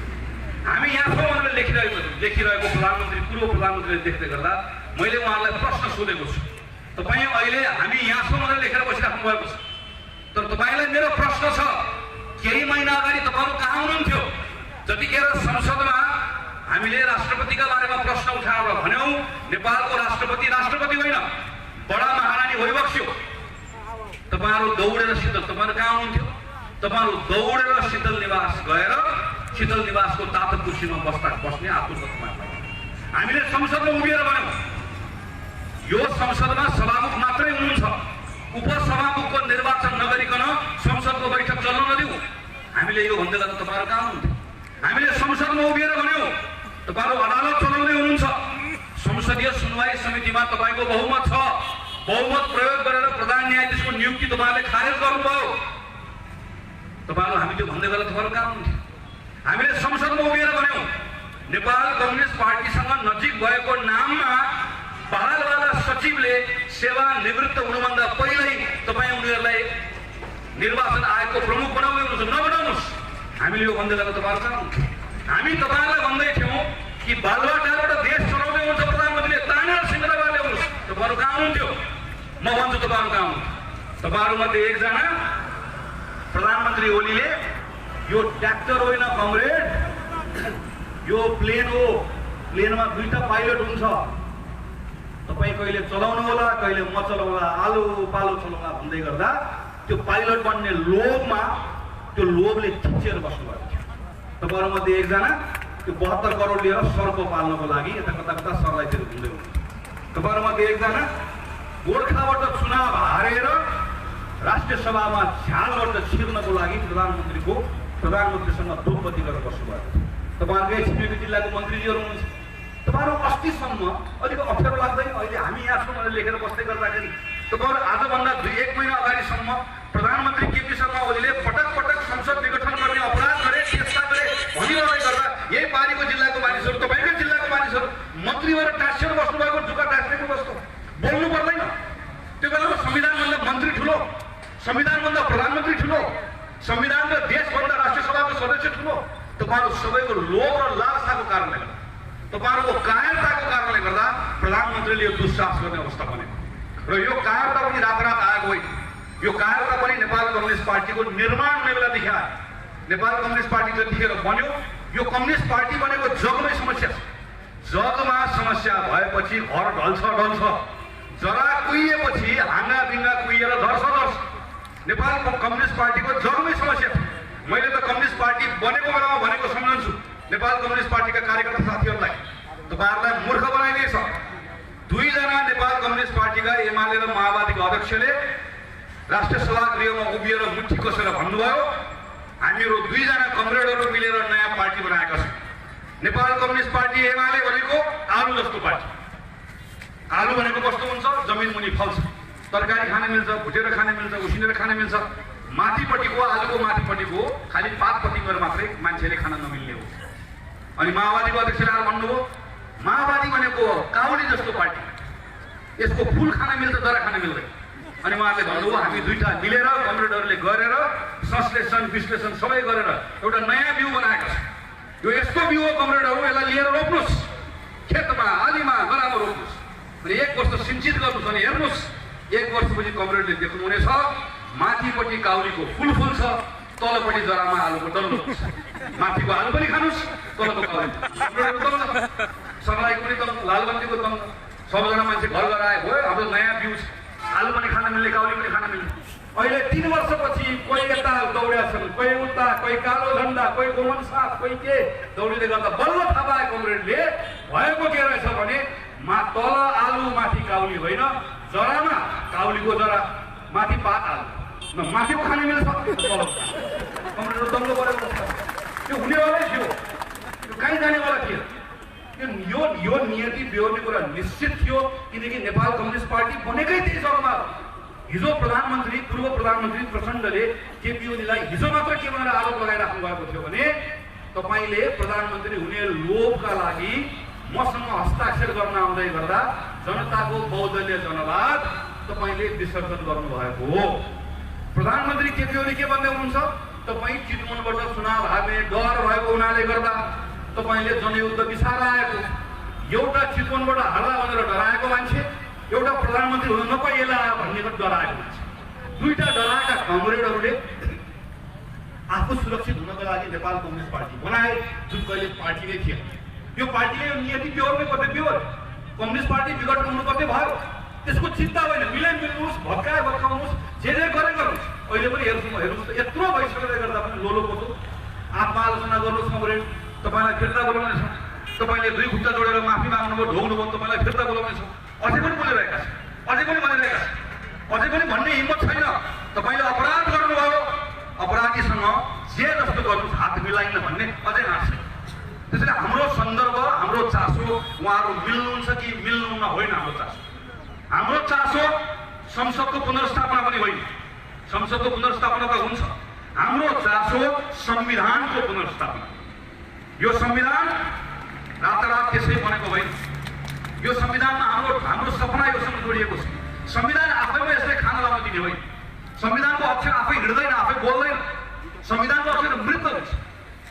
हामी यहाँ छौँ भनेर लेखिरहेको प्रधानमन्त्री पूर्व प्रधानमन्त्रीले देख्दै गर्दा मैले उहाँलाई प्रश्न सोधेको छु, तपाईँ अहिले हामी यहाँ छौँ भनेर लेखेर बसिराख्नु भएको छ, तर तपाईँलाई मेरो प्रश्न छ, केही महिना अगाडि तपाईँहरू कहाँ हुनुहुन्थ्यो जतिखेर संसदमा हामीले राष्ट्रपतिका बारेमा प्रश्न उठाएर भन्यौँ नेपालको राष्ट्रपति होइन, बडा महारानी भइबक्स्यो। तपाईँहरू दौडेर तपाईँहरू कहाँ हुनुहुन्थ्यो? तपाईँहरू दौडेर शीतल निवास गएर शीतल निवासको तातो कुर्सीमा बस्ने आतुरता। हामीले संसदमा उभिएर भन्यौँ यो संसदमा सभामुख मात्रै हुनुहुन्छ, उपसभामुखको निर्वाचन नगरिकन संसदको बैठक चल्न नदिऊ। हामीले यो भन्दै गर्दा तपाईँहरू कहाँ हुनुहुन्थ्यो? हामीले संसदमा उभिएर भन्यौँ तपाईँहरू अदालत चलाउँदै हुनुहुन्छ, संसदीय सुनवाई समितिमा तपाईँको बहुमत छ, बहुमत प्रयोग गरेर प्रधान न्यायाधीशको नियुक्ति तपाईँहरूले खारेज गर्नुभयो। तपाईँहरू हामी त्यो भन्दै गर्दा तपाईँहरू कहाँ हुनुहुन्थ्यो? हामीले संसदमा उभिएर भन्यौँ नेपाल कम्युनिस्ट पार्टीसँग नजिक भएको नाममा बहालवाला सचिवले सेवा निवृत्त हुनुभन्दा पहिल्यै तपाईँ उनीहरूलाई निर्वाचन आयोगको प्रमुख बनाउँदै हुनुहुन्छ, नबनाउनुहोस्। हामीले यो भन्दै गर्दा तपाईँहरू कहाँ हुनुहुन्थ्यो? हामी तपाईँहरूलाई भन्दै थियौँ कि बालुवाटारबाट देश चलाउँदै हुन्छ प्रधानमन्त्रीले, तानेर सिंहदरबार ल्याउनुहोस्। तपाईँहरू कहाँ हुनुहुन्थ्यो? म भन्छु तपाईँहरू कहाँ हुनुहुन्थ्यो? तपाईँहरूमध्ये एकजना प्रधानमन्त्री ओलीले यो ट्र्याक्टर होइन कमरेड, यो प्लेन हो, प्लेनमा 2टा पाइलट हुन्छ, तपाईँ कहिले चलाउनु होला, कहिले म चलाउँला, आलो पालो चलाउँला भन्दै गर्दा त्यो पाइलट बन्ने लोभमा त्यो लोभले खिचेर बस्नुभएको थियो। तपाईँहरूमध्ये एकजना त्यो 72 करोड लिएर सर्को पाल्नको लागि यता कता सरलाइतिर घुम्दै हुनुहुन्छ। तपाईँहरूमध्ये एकजना गोर्खाबाट चुनाव हारेर राष्ट्रिय सभामा झ्यालबाट छिर्नको लागि प्रधानमन्त्रीसँग धुपबत्ती गरेर बस्नुभएको थियो। तपाईँहरूकै छिमेकी जिल्लाको मन्त्रीजीहरू हुनुहुन्छ। तपाईँहरू अस्तिसम्म अलिक अप्ठ्यारो लाग्दैन? अहिले हामी यहाँ छौँ भनेर लेखेर बस्दै गर्दाखेरि तपाईँहरू आजभन्दा 1 महिना अगाडिसम्म प्रधानमन्त्री केपी शर्मा ओलीले पटक पटक संसद विघटन गर्ने अपराध गरे, त्यस्ता गरे भनिरहँदै गर्दा यही पारीको जिल्लाको मानिसहरू, तपाईँकै जिल्लाको मानिसहरू मन्त्री भएर टाँसिएर बस्नुभएको, जुका टाँसेको बस्नु बोल्नु पर्दैन? त्यो बेलामा संविधानभन्दा मन्त्री ठुलो, संविधानभन्दा प्रधानमन्त्री ठुलो, संविधान र देशभन्दा राष्ट्रिय सभाको सदस्य ठुलो। तपाईँहरू सबैको लोभ र लालसाको कारणले गर्दा, तपाईँहरूको कायरताको कारणले गर्दा प्रधानमन्त्रीले यो दुस्साहस गर्ने अवस्था बनेको र यो कायरता पनि रातारात आएको होइन। यो कायरता पनि नेपाल कम्युनिस्ट पार्टीको निर्माण हुने बेलादेखि आयो। नेपाल कम्युनिस्ट पार्टी जतिखेर बन्यो, यो कम्युनिस्ट पार्टी बनेको जगमै समस्या छ। जगमा समस्या भएपछि घर ढल्छ जरा कुहिएपछि हाँगा बिङ्गा कुहिएर धर्छ नेपाल कम्युनिस्ट पार्टीको जगमै समस्या थियो। मैले त कम्युनिस्ट पार्टी बनेको बेलामा भनेको सम्झन्छु नेपाल कम्युनिस्ट पार्टीका कार्यकर्ता साथीहरूलाई, तपाईँहरूलाई मूर्ख बनाइदिएछ। दुईजना नेपाल कम्युनिस्ट पार्टीका एमाले र माओवादीका अध्यक्षले राष्ट्रिय सभा गृहमा उभिएर मुठी कसेर भन्नुभयो, हामीहरू दुईजना कमरेडहरू मिलेर नयाँ पार्टी बनाएका छौँ। नेपाल कम्युनिस्ट पार्टी एमाले भनेको आलु जस्तो पार्टी। आलु भनेको कस्तो हुन्छ? जमिन मुनि फल्छ, तरकारी खान मिल्छ, भुटेर खान मिल्छ, उसिनेर खान मिल्छ। माथिपट्टिको आलुको माथिपट्टिको खालि पातपट्टि गएर मात्रै मान्छेले खान नमिल्ने हो। अनि माओवादीको अध्यक्षले आएर भन्नुभयो, माओवादी भनेको काउली जस्तो पार्टी, यसको फुल खान मिल्छ, जरा खान मिल्दैन। अनि उहाँले भन्नुभयो, हामी दुईटा मिलेर कमरेडहरूले गरेर संश्लेषण विश्लेषण सबै गरेर एउटा नयाँ बिउ बनाएका छौँ। यो यस्तो बिउ हो कमरेडहरू, यसलाई लिएर रोप्नुहोस्, खेतमा आलीमा गरामा रोप्नुहोस्। अनि 1 वर्ष सिंचित गर्नुहोस्। अनि हेर्नुहोस् 1 वर्षपछि कमरेडले देख्नुहुनेछ माथिपट्टि काउलीको फुल छ, तलपट्टि जरामा आलुको डल्लो छ। माथिको आलु पनि खानुहोस्, तलको काउली। सबैलाई कुनै त लालबन्दीको दङ, सबजना मान्छे घर घर आए भयो, हाम्रो नयाँ बिउ छ, आलु पनि खान मिल्ने, काउली पनि खान मिल्ने। अहिले 3 वर्षपछि कोही यता दौड्या छन्, कोही उता, कोही कालो झन्डा, कोही गोमन साथ, कोही के दौडीले गर्दा बल्ल थाहा पाए कमरेडले भएको के रहेछ भने तल आलु माथि काउली होइन, जरामा काउलीको जरा माथि पात आलु, माथिको खान मिल्छ, कमरेडहरू दङ्गो परेको छ। त्यो हुनेवालै थियो, त्यो कहीँ जानेवाला थियो। यो नियति बेहोर्ने कुरा निश्चित थियो, किनकि नेपाल कम्युनिस्ट पार्टी बनेकै त्यही जग्गामा। हिजो प्रधानमन्त्री पूर्व प्रधानमन्त्री प्रचण्डले केपी ओलीलाई हिजो मात्र के भनेर आरोप लगाइराख्नु भएको थियो भने तपाईँले प्रधानमन्त्री हुने लोभका लागि मसँग हस्ताक्षर गर्न आउँदै गर्दा जनताको बहुदलीय जनवाद तपाईँले विसर्जन गर्नुभएको हो। प्रधानमन्त्री केपी ओली के भन्दै हुनुहुन्छ? तपाईँ चितवनबाट चुनाव हार्ने डर भएको हुनाले गर्दा तपाईँले जनयुद्ध बिसाएर आएको, एउटा चितवनबाट हार्ला भनेर डराएको मान्छे, एउटा प्रधानमन्त्री हुन नपाइएला भन्ने डराएको मान्छे। दुईटा डराएका कमरेडहरूले आफू सुरक्षित हुनको लागि नेपाल कम्युनिस्ट पार्टी बनाए, जुन कहिले पार्टी नै थिएन। यो पार्टीले यो नियति बेहोर्ने पर्ने बेहोर, कम्युनिस्ट पार्टी विगत हुनुपर्ने भयो। त्यसको चिन्ता होइन, मिल्नुहोस्, भत्काउनुहोस्, जे गरे गर्नुहोस्। अहिले पनि हेर्नुहोस् त यत्रो भइसकेर गर्दा पनि लोलो पोतो आत्मआलोचना गर्नुहोस्। कमरेड तपाईँलाई फिर्ता बोलाउने छ, तपाईँले 2 खुट्टा जोडेर माफी माग्नुभयो, ढोग्नुभयो, तपाईँलाई फिर्ता बोलाउने छ। अझै पनि बोलिरहेका छ, अझै पनि भनिरहेका छ, अझै पनि भन्ने हिम्मत छैन। तपाईँले अपराध गर्नुभयो, अपराधीसँग जे जस्तो गर्नुहोस्, हात मिलाइन भन्ने अझै आँट छैन। त्यसैले हाम्रो सन्दर्भ, हाम्रो चासो उहाँहरू मिल्नुहुन्छ कि मिल्नुहुन्न होइन। हाम्रो चासो संसदको पुनर्स्थापना पनि होइन, संसदको पुनर्स्थापना त हुन्छ। हाम्रो चासो संविधानको पुनर्स्थापना। यो संविधान रातारात त्यसै बनेको होइन। यो संविधानमा हाम्रो सपना योसँग जोडिएको छ। संविधान आफैमा यसलाई खाना लाउन दिने होइन। संविधानको अक्षर आफै हिँड्दैन, आफै बोल्दैन। संविधानको अक्षर मृत हुन्छ।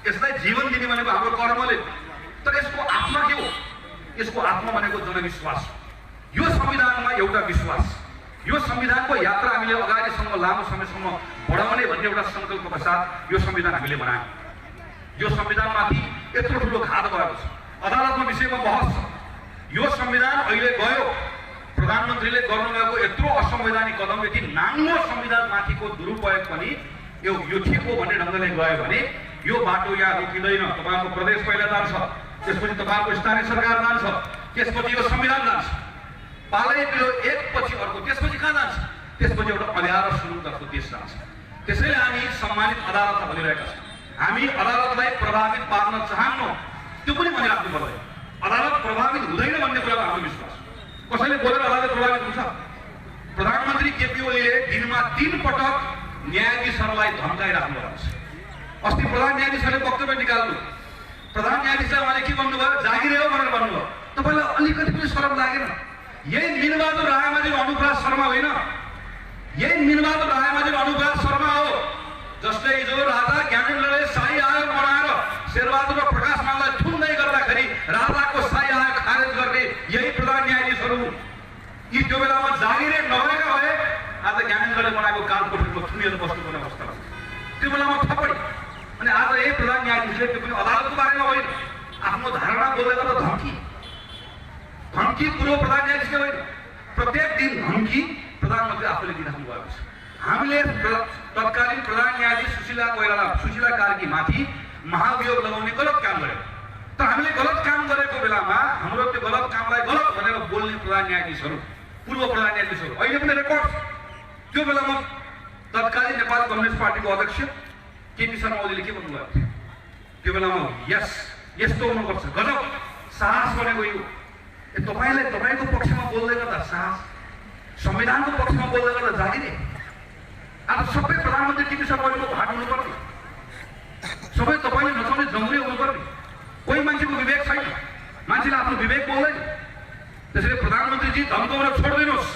यसलाई जीवन दिने भनेको हाम्रो कर्मले, तर यसको आत्मा के हो? यसको आत्मा भनेको जनविश्वास। यो संविधानमा एउटा विश्वास, यो संविधानको यात्रा हामीले अगाडिसम्म लामो समयसम्म बढाउने भन्ने एउटा सङ्कल्पका साथ यो संविधान हामीले बनायौँ। यो संविधानमाथि यत्रो ठुलो घात भएको छ, अदालतमा विषयमा बहस छ। यो संविधान अहिले गयो, प्रधानमन्त्रीले गर्नुभएको यत्रो असंवैधानिक कदम, यति नाङ्गो संविधानमाथिको दुरुपयोग पनि यो ठिक हो भन्ने ढङ्गले गयो भने यो बाटो यहाँ रोकिँदैन। तपाईँको प्रदेश पहिला जान्छ, त्यसपछि तपाईँको स्थानीय सरकार जान्छ, त्यसपछि यो संविधान जान्छ। पालै पिलो एकपछि अर्को, त्यसपछि कहाँ जान्छ? त्यसपछि एउटा अँध्यारो सुरुतर्फ देश जान्छ। त्यसैले हामी सम्मानित अदालतमा भनिरहेका छौँ, हामी अदालतलाई प्रभावित पार्न चाहन्नौँ, त्यो पनि भनिराख्नु पर्दैन। अदालत प्रभावित हुँदैन भन्ने कुरामा हाम्रो विश्वास। कसैले बोलेर अदालत प्रभावित हुन्छ? प्रधानमन्त्री केपी ओलीले दिनमा 3 पटक न्यायाधीशहरूलाई धम्काइराख्नु भएको छ। अस्ति प्रधान न्यायाधीशले वक्तव्य निकाल्नु, प्रधान न्यायाधीशलाई उहाँले के भन्नुभयो? जागिरे हो भनेर भन्नुभयो। तपाईँलाई अलिकति पनि शरम लागेन? यही मीनबहादुर रायमाझी अनुप्रास शर्मा होइन, यही मीनबहादुर रायमाझी अनुप्रास शर्मा हो जसले हिजो राजा ज्ञानेन्द्रले शाही आयोग बनाएर शेरबहादुर र प्रकाश मानलाई थुन्दै गर्दाखेरि राजाको शाही आयोग खारेज गर्ने यही प्रधान न्यायाधीशहरू। यी त्यो बेलामा जागिरे नभएका भए आज ज्ञानेन्द्रले बनाएको कालकोठीको थुनिएर बस्नुपर्ने अवस्था छ। त्यो बेलामा थपडी। अनि आज यही प्रधान न्यायाधीशले त्यो पनि अदालतको बारेमा होइन, आफ्नो धारणा बोल्दै गर्दा धम्की। धम्की पूर्व प्रधान न्यायाधीशले होइन, प्रत्येक दिन धम्की प्रधानमन्त्री आफूले दिइराख्नु भएको छ। हामीले तत्कालीन प्रधान न्यायाधीश सुशीला कार्की माथि महाभियोग लगाउने गलत काम गर्यो। तर हामीले गलत काम गरेको बेलामा हाम्रो त्यो गलत कामलाई गलत भनेर बोल्ने प्रधान न्यायाधीशहरू, पूर्व प्रधान न्यायाधीशहरू अहिले पनि रेकर्ड छ। त्यो बेलामा तत्कालीन नेपाल कम्युनिस्ट पार्टीको अध्यक्ष केपी शर्मा ओलीले के भन्नुभएको थियो? त्यो बेलामा यस्तो हुनुपर्छ, गजब साहस भनेको यो। तपाईँको पक्षमा बोल्दै गर्दा साहस, संविधानको पक्षमा बोल्दै गर्दा जागिने। आज सबै प्रधानमन्त्री केपी शर्मा ओलीको भाट हुनुपर्ने, सबै तपाईँले नचाउने जङ्गली हुनुपर्ने। कोही मान्छेको विवेक छैन, मान्छेले आफ्नो विवेक बोल्दैन। त्यसैले प्रधानमन्त्रीजी धम्काउन छोडिदिनुहोस्।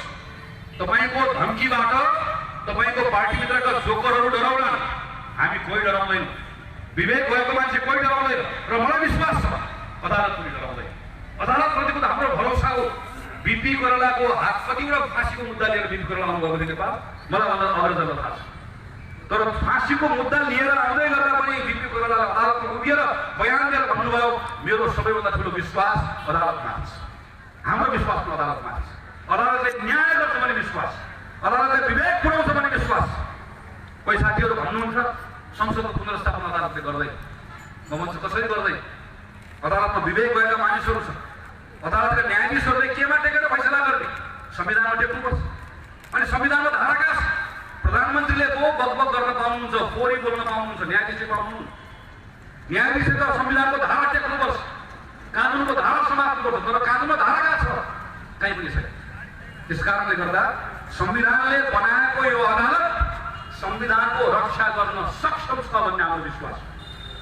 तपाईँको धम्कीबाट तपाईँको पार्टीभित्रका जोकरहरू डराउला, हामी कोही डराउँदैनौँ। विवेक भएको मान्छे कोही डराउँदैन र मलाई विश्वास छ अदालत पनि डराउँदैन। अदालतप्रतिको त हाम्रो भरोसा हो। बिपी कोइरालाको हात कतिवटा फाँसीको मुद्दा लिएर बिपी कोइराला आउनुभएको थियो नेपाल, मलाई भन्दा अग्रजल थाहा छ। तर फाँसीको मुद्दा लिएर आउँदै गर्दा पनि बिपी कोइराला अदालतमा उभिएर बयान दिएर भन्नुभयो मेरो सबैभन्दा ठुलो विश्वास अदालतमा छ, हाम्रो विश्वास अदालतमा छ। अदालतले न्याय गर्छ भन्ने विश्वास, अदालतले विवेक पुर्याउँछ भन्ने विश्वास। कोही साथीहरू भन्नुहुन्छ संसदको पुनर्स्थापना अदालतले गर्दैन, म भन्छु कसरी गर्दैन? अदालतमा विवेक भएका मानिसहरू छ। अदालतका न्यायाधीशहरूले केमा टेकेर फैसला गर्ने? संविधानमा टेक्नुपर्छ। अनि संविधानमा धाराका प्रधानमन्त्रीले को बकबक गर्न पाउनुहुन्छ, फोरी बोल्न पाउनुहुन्छ, न्यायाधीशले पाउनुहुन्छ। न्यायाधीशले त संविधानको धारा टेक्नुपर्छ, कानुनको धारा समात्नुपर्छ। तर कानुनमा धाराका छ कहीँ पनि छैन। त्यस कारणले गर्दा संविधानले बनाएको यो अदालत संविधानको रक्षा गर्न सक्षम छ भन्ने हाम्रो विश्वास।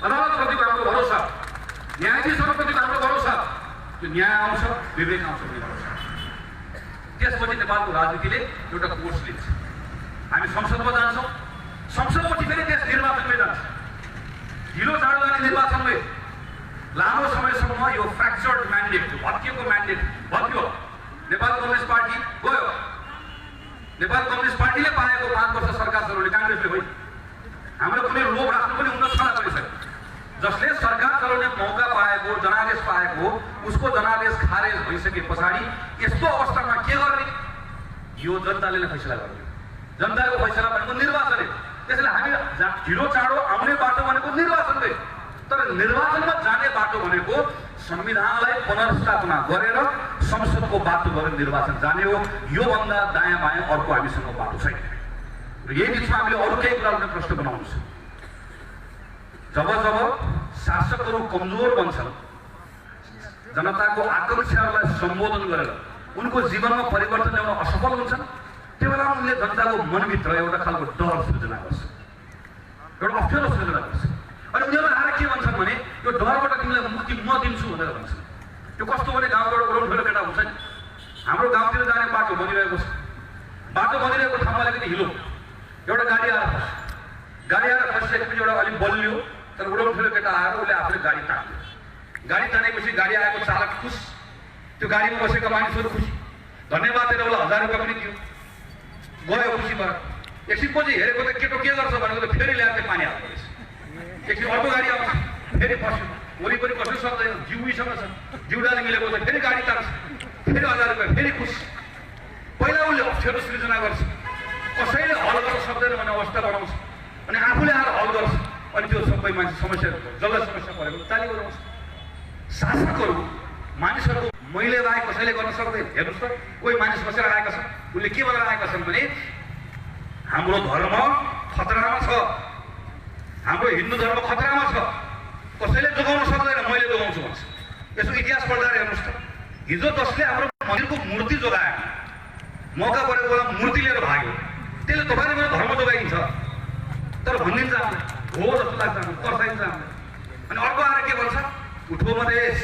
अदालतप्रतिको हाम्रो भरोसा, न्यायाधीशहरूप्रतिको हाम्रो भरोसा, त्यो न्याय आउँछ, विवेक आउँछ भन्ने भरोसा। त्यसपछि नेपालको राजनीतिले एउटा कोर्स लिन्छ। हामी संसदमा जान्छौँ, संसदपछि फेरि देश निर्वाचनमै जान्छ। ढिलो चाँडो जाने निर्वाचनमै लामो समयसम्म यो फ्र्याक्चर्ड म्यान्डेट, भत्किएको म्यान्डेट भत्कियो। नेपाल कम्युनिस्ट पार्टी गयो, नेपाल कम्युनिस्ट पार्टीले पाएको 5 वर्ष सरकार चलाउने काङ्ग्रेसले होइन। हाम्रो कुनै लोभ राख्नु पनि हुन छाडा परिसक्यो। जसले सरकार चलाउने मौका पाएको, जनादेश पाएको, उसको जनादेश खारेज भइसके पछाडि यस्तो अवस्थामा के गर्ने? यो जनताले नै फैसला गर्ने। जनताको फैसला भनेको निर्वाचन हो। त्यसैले हामी ढिलो चाँडो आउने बाटो भनेको निर्वाचनले, तर निर्वाचनमा जाने बाटो भनेको संविधानलाई पुनर्स्थापना गरेर संसदको बाटो गरेर निर्वाचन जाने हो। योभन्दा दायाँ बायाँ अर्को हामीसँग बाटो छैन। र यही बिचमा हामीले अरू केही कुराहरू प्रश्न बनाउनु छ। जब जब शासकहरू कमजोर बन्छन्, जनताको आकांक्षाहरूलाई सम्बोधन गरेर उनको जीवनमा परिवर्तन ल्याउन असफल हुन्छन्, त्यो बेला उनले जनताको मनभित्र एउटा खालको डर सृजना गर्छ, एउटा अप्ठ्यारो सृजना गर्छ। अनि उनीहरूलाई आएर के भन्छन् भने यो डरबाट तिमीलाई मुक्ति म दिन्छु भनेर भन्छन्। त्यो कस्तो भने गाउँबाट उडौँठेलो केटा हुन्छ नि, हाम्रो गाउँतिर जाने बाटो बनिरहेको छ। बाटो बनिरहेको ठाउँमा अलिकति हिलो, एउटा गाडी आएर फसिसकेपछि एउटा अलिक बलियो तर उडौँठेलो केटा आएर उसले आफूले गाडी तान्यो। गाडी तानेपछि गाडी आएको चालक खुस, त्यो गाडीमा बसेका मानिसहरू खुसी, धन्यवाद दिएर उसलाई 1000 रुपियाँ पनि दियो, गयो खुसी भएर। एकछिनपछि हेरेको त केटो के गर्छ भनेको त फेरि ल्याएर चाहिँ पानी हाल्दो रहेछ। एकछिन अर्को गाडी आउँछ, फेरि फस्यो, वरिपरि कसै सक्दैन, जिउसँग छ, जिउडाले मिलेको छ, फेरि गाडी तान्छ, फेरि 1000 रुपियाँ, फेरि खुस। पहिला उसले अप्ठ्यारो सृजना गर्छ, कसैले हल गर्न सक्दैन भन्ने अवस्था बनाउँछ, अनि आफूले आएर हल गर्छ। अनि त्यो सबै मान्छे समस्या, जसलाई समस्या परेको ताली बजाउँछ। शासकहरू मानिसहरूको मैले बाहेक कसैले गर्न सक्दैन। हेर्नुहोस् त, कोही मानिस बसेर आएका छन्, उसले के भनेर आएका छन् भने हाम्रो धर्म खतरामा छ, हाम्रो हिन्दू धर्म खतरामा छ, कसैले जोगाउन सक्दैन, मैले जोगाउँछु भन्छ। यसो इतिहास पढ्दा हेर्नुहोस् त, हिजो जसले हाम्रो मन्दिरको मूर्ति जोगायो, मौका परेको बेला मूर्ति लिएर भाग्यो, त्यसले तपाईँले मेरो धर्म जोगाइदिन्छ। तर भनिदिन्छ हामीले हो जस्तो लाग्छ, हामीले पर्साइन्छ हामीले। अनि अर्को आएर के भन्छ, उठो मधेस,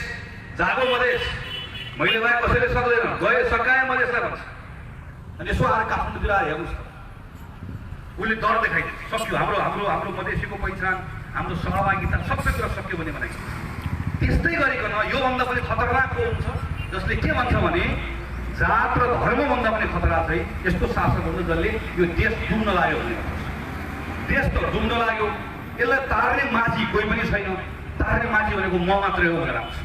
जागो मधेस, मैले बाहेक कसैले सक्दैन, गए सकाए मधेसलाई भन्छ। अनि यसो आएर काठमाडौँतिर आएर हेर्नुहोस् त, उसले डर देखाइदिन्छ, सक्यो हाम्रो हाम्रो हाम्रो मधेसीको पहिचान, हाम्रो सहभागिता सबै कुरा सक्यो भने बनाइन्छ। त्यस्तै गरिकन योभन्दा पनि खतरनाक को हुन्छ जसले के भन्छ भने जात र धर्मभन्दा पनि खतरा चाहिँ यस्तो शासक हुन्छ जसले यो देश डुब्न लाग्यो भने भन्छ। देश त डुब्न लाग्यो, यसलाई तार्ने माझी कोही पनि छैन, तार्ने माझी भनेको म मात्रै हो भनेर आउँछ।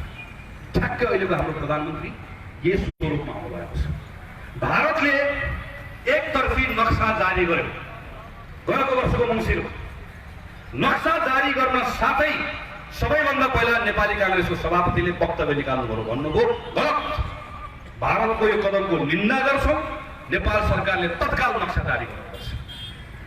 ठ्याक्कै अहिलेको हाम्रो प्रधानमन्त्री यस रूपमा आउनुभएको छ। भारतले एकतर्फी नक्सा जारी गर्यो गएको वर्षको मङ्सिरमा। नक्सा जारी गर्न साथै सबैभन्दा पहिला नेपाली काङ्ग्रेसको सभापतिले वक्तव्य निकाल्नुभयो, भन्नुभयो गलत, भारतको यो कदमको निन्दा गर्छौँ, नेपाल सरकारले तत्काल नक्सा जारी गर्नुपर्छ।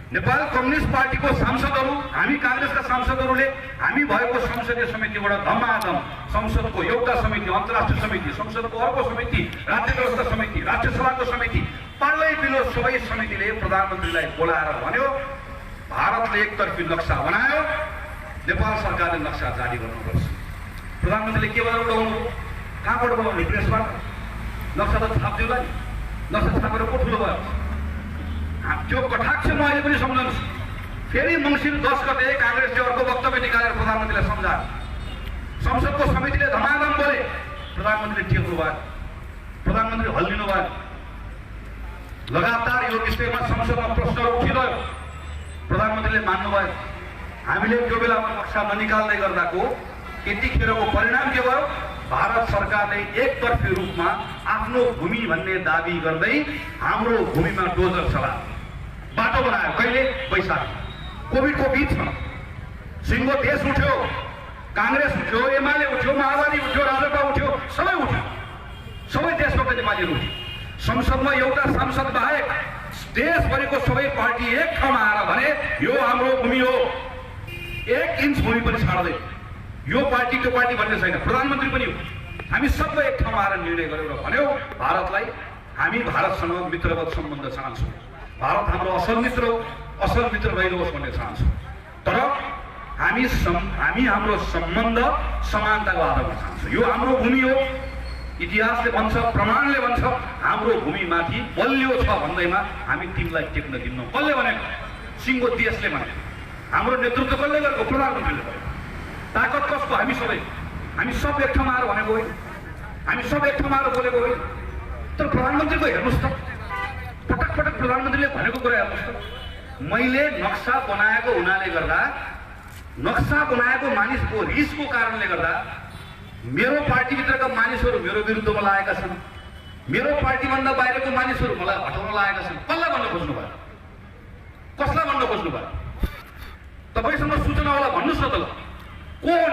नेपाल कम्युनिस्ट पार्टीको सांसदहरू, हामी काङ्ग्रेसका सांसदहरूले हामी भएको संसदीय समितिबाट धमाधम संसदको एउटा समिति, अन्तर्राष्ट्रिय समिति, संसदको अर्को समिति, राज्य व्यवस्था समिति, राष्ट्रिय सभाको समिति, पाल्दै पिलो सबै समितिले प्रधानमन्त्रीलाई बोलाएर भन्यो भारतले एकतर्फी नक्सा बनायो, नेपाल सरकारले नक्सा जारी गर्नुपर्छ। प्रधानमन्त्रीले के भनेर उठाउनु, कहाँबाट बनाउने, प्रेसबाट? नक्सा त छापिदिउला नि, नक्सा छापेर पो ठुलो भयो। त्यो कटाक्ष म अहिले पनि सम्झन्छु। फेरि मङ्सिर 10 गते काङ्ग्रेसले अर्को वक्तव्य निकालेर प्रधानमन्त्रीलाई सम्झायो। संसदको समितिले धमाधम बोले, प्रधानमन्त्रीले टेक्नु भयो, प्रधानमन्त्री हल्लिनु भयो। लगातार यो विषयमा संसदमा प्रश्नहरू उठिरह्यो, प्रधानमन्त्रीले मान्नुभयो। हामीले त्यो बेलामा नक्सा ननिकाल्दै गर्दाको यतिखेरको परिणाम के भयो, भारत सरकारले एकतर्फी रूपमा आफ्नो भूमि भन्ने दाबी गर्दै हाम्रो भूमिमा डोजर चलायो, बाटो बनायो। कहिले? वैशाख कोभिडको बीचमा सिङ्गो देश उठ्यो, काङ्ग्रेस उठ्यो, एमाले उठ्यो, माओवादी उठ्यो, राजपा उठ्यो, सबै उठ्यो, सबै देशबाट नेपालीहरू उठ्यो। संसदमा एउटा सांसद बाहेक देशभरिको सबै पार्टी एक ठाउँमा आएर भने यो हाम्रो भूमि हो, 1 इन्च भूमि पनि छाड्दैन, यो पार्टी त्यो पार्टी भन्ने छैन, प्रधानमन्त्री पनि हो। हामी सबै एक ठाउँमा आएर निर्णय गरेर भन्यो भारतलाई हामी भारतसँग मित्रवत सम्बन्ध चाहन्छौँ, भारत हाम्रो असल मित्र हो, असल मित्र रहिरहोस् भन्ने चाहन्छौँ। तर हामी हाम्रो सम्बन्ध समानताको आधारमा चाहन्छौँ। यो हाम्रो भूमि हो, इतिहासले भन्छ, प्रमाणले भन्छ हाम्रो भूमिमाथि बलियो छ भन्दैमा हामी तिमीलाई टेक्न दिन्नौँ। कसले भनेको? सिङ्गो देशले भनेको। हाम्रो नेतृत्व कसले गरेको? प्रधानमन्त्रीले गरेको। ताकत कसको? हामी सब एक ठाउँमा आएर भनेको होइन, हामी सब एक ठाउँमा आएर बोलेको होइन। तर प्रधानमन्त्रीको हेर्नुहोस् त, पटक पटक प्रधानमन्त्रीले भनेको कुरा हेर्नुहोस् त, मैले नक्सा बनाएको हुनाले गर्दा, नक्सा बनाएको मानिसको रिसको कारणले गर्दा मेरो पार्टीभित्रका मानिसहरू मेरो विरुद्धमा लागेका छन्, मेरो पार्टीभन्दा बाहिरको मानिसहरू मलाई हटाउन लागेका छन्। कसलाई भन्न खोज्नु भयो? कसलाई भन्न खोज्नु भयो? तपाईँसँग सूचना होला, भन्नुहोस् न त। को हो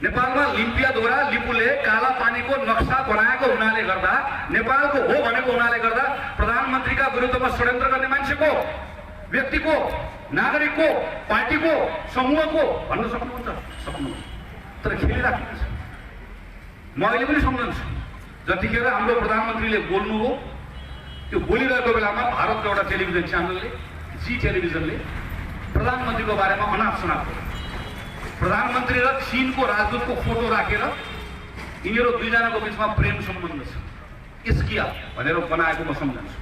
नेपालमा लिम्पियाद्वारा लिपुले काला पानीको नक्सा बनाएको हुनाले गर्दा, नेपालको हो भनेको हुनाले गर्दा प्रधानमन्त्रीका विरुद्धमा षड्यन्त्र गर्ने मान्छेको, व्यक्तिको, नागरिकको, पार्टीको, समूहको भन्न सक्नुहुन्छ? सक्नुहुन्छ, तर खेलिराख्नुहुन्छ। म अहिले पनि सम्झन्छु, जतिखेर हाम्रो प्रधानमन्त्रीले बोल्नु हो, त्यो बोलिरहेको बेलामा भारतको एउटा टेलिभिजन च्यानलले, जी टेलिभिजनले प्रधानमन्त्रीको बारेमा अनाप शनाप गर्यो। प्रधानमन्त्री र चीनको राजदूतको फोटो राखेर यिनीहरू दुईजनाको बिचमा प्रेम सम्बन्ध छ, इस्किया भनेर बनाएको म सम्झन्छु।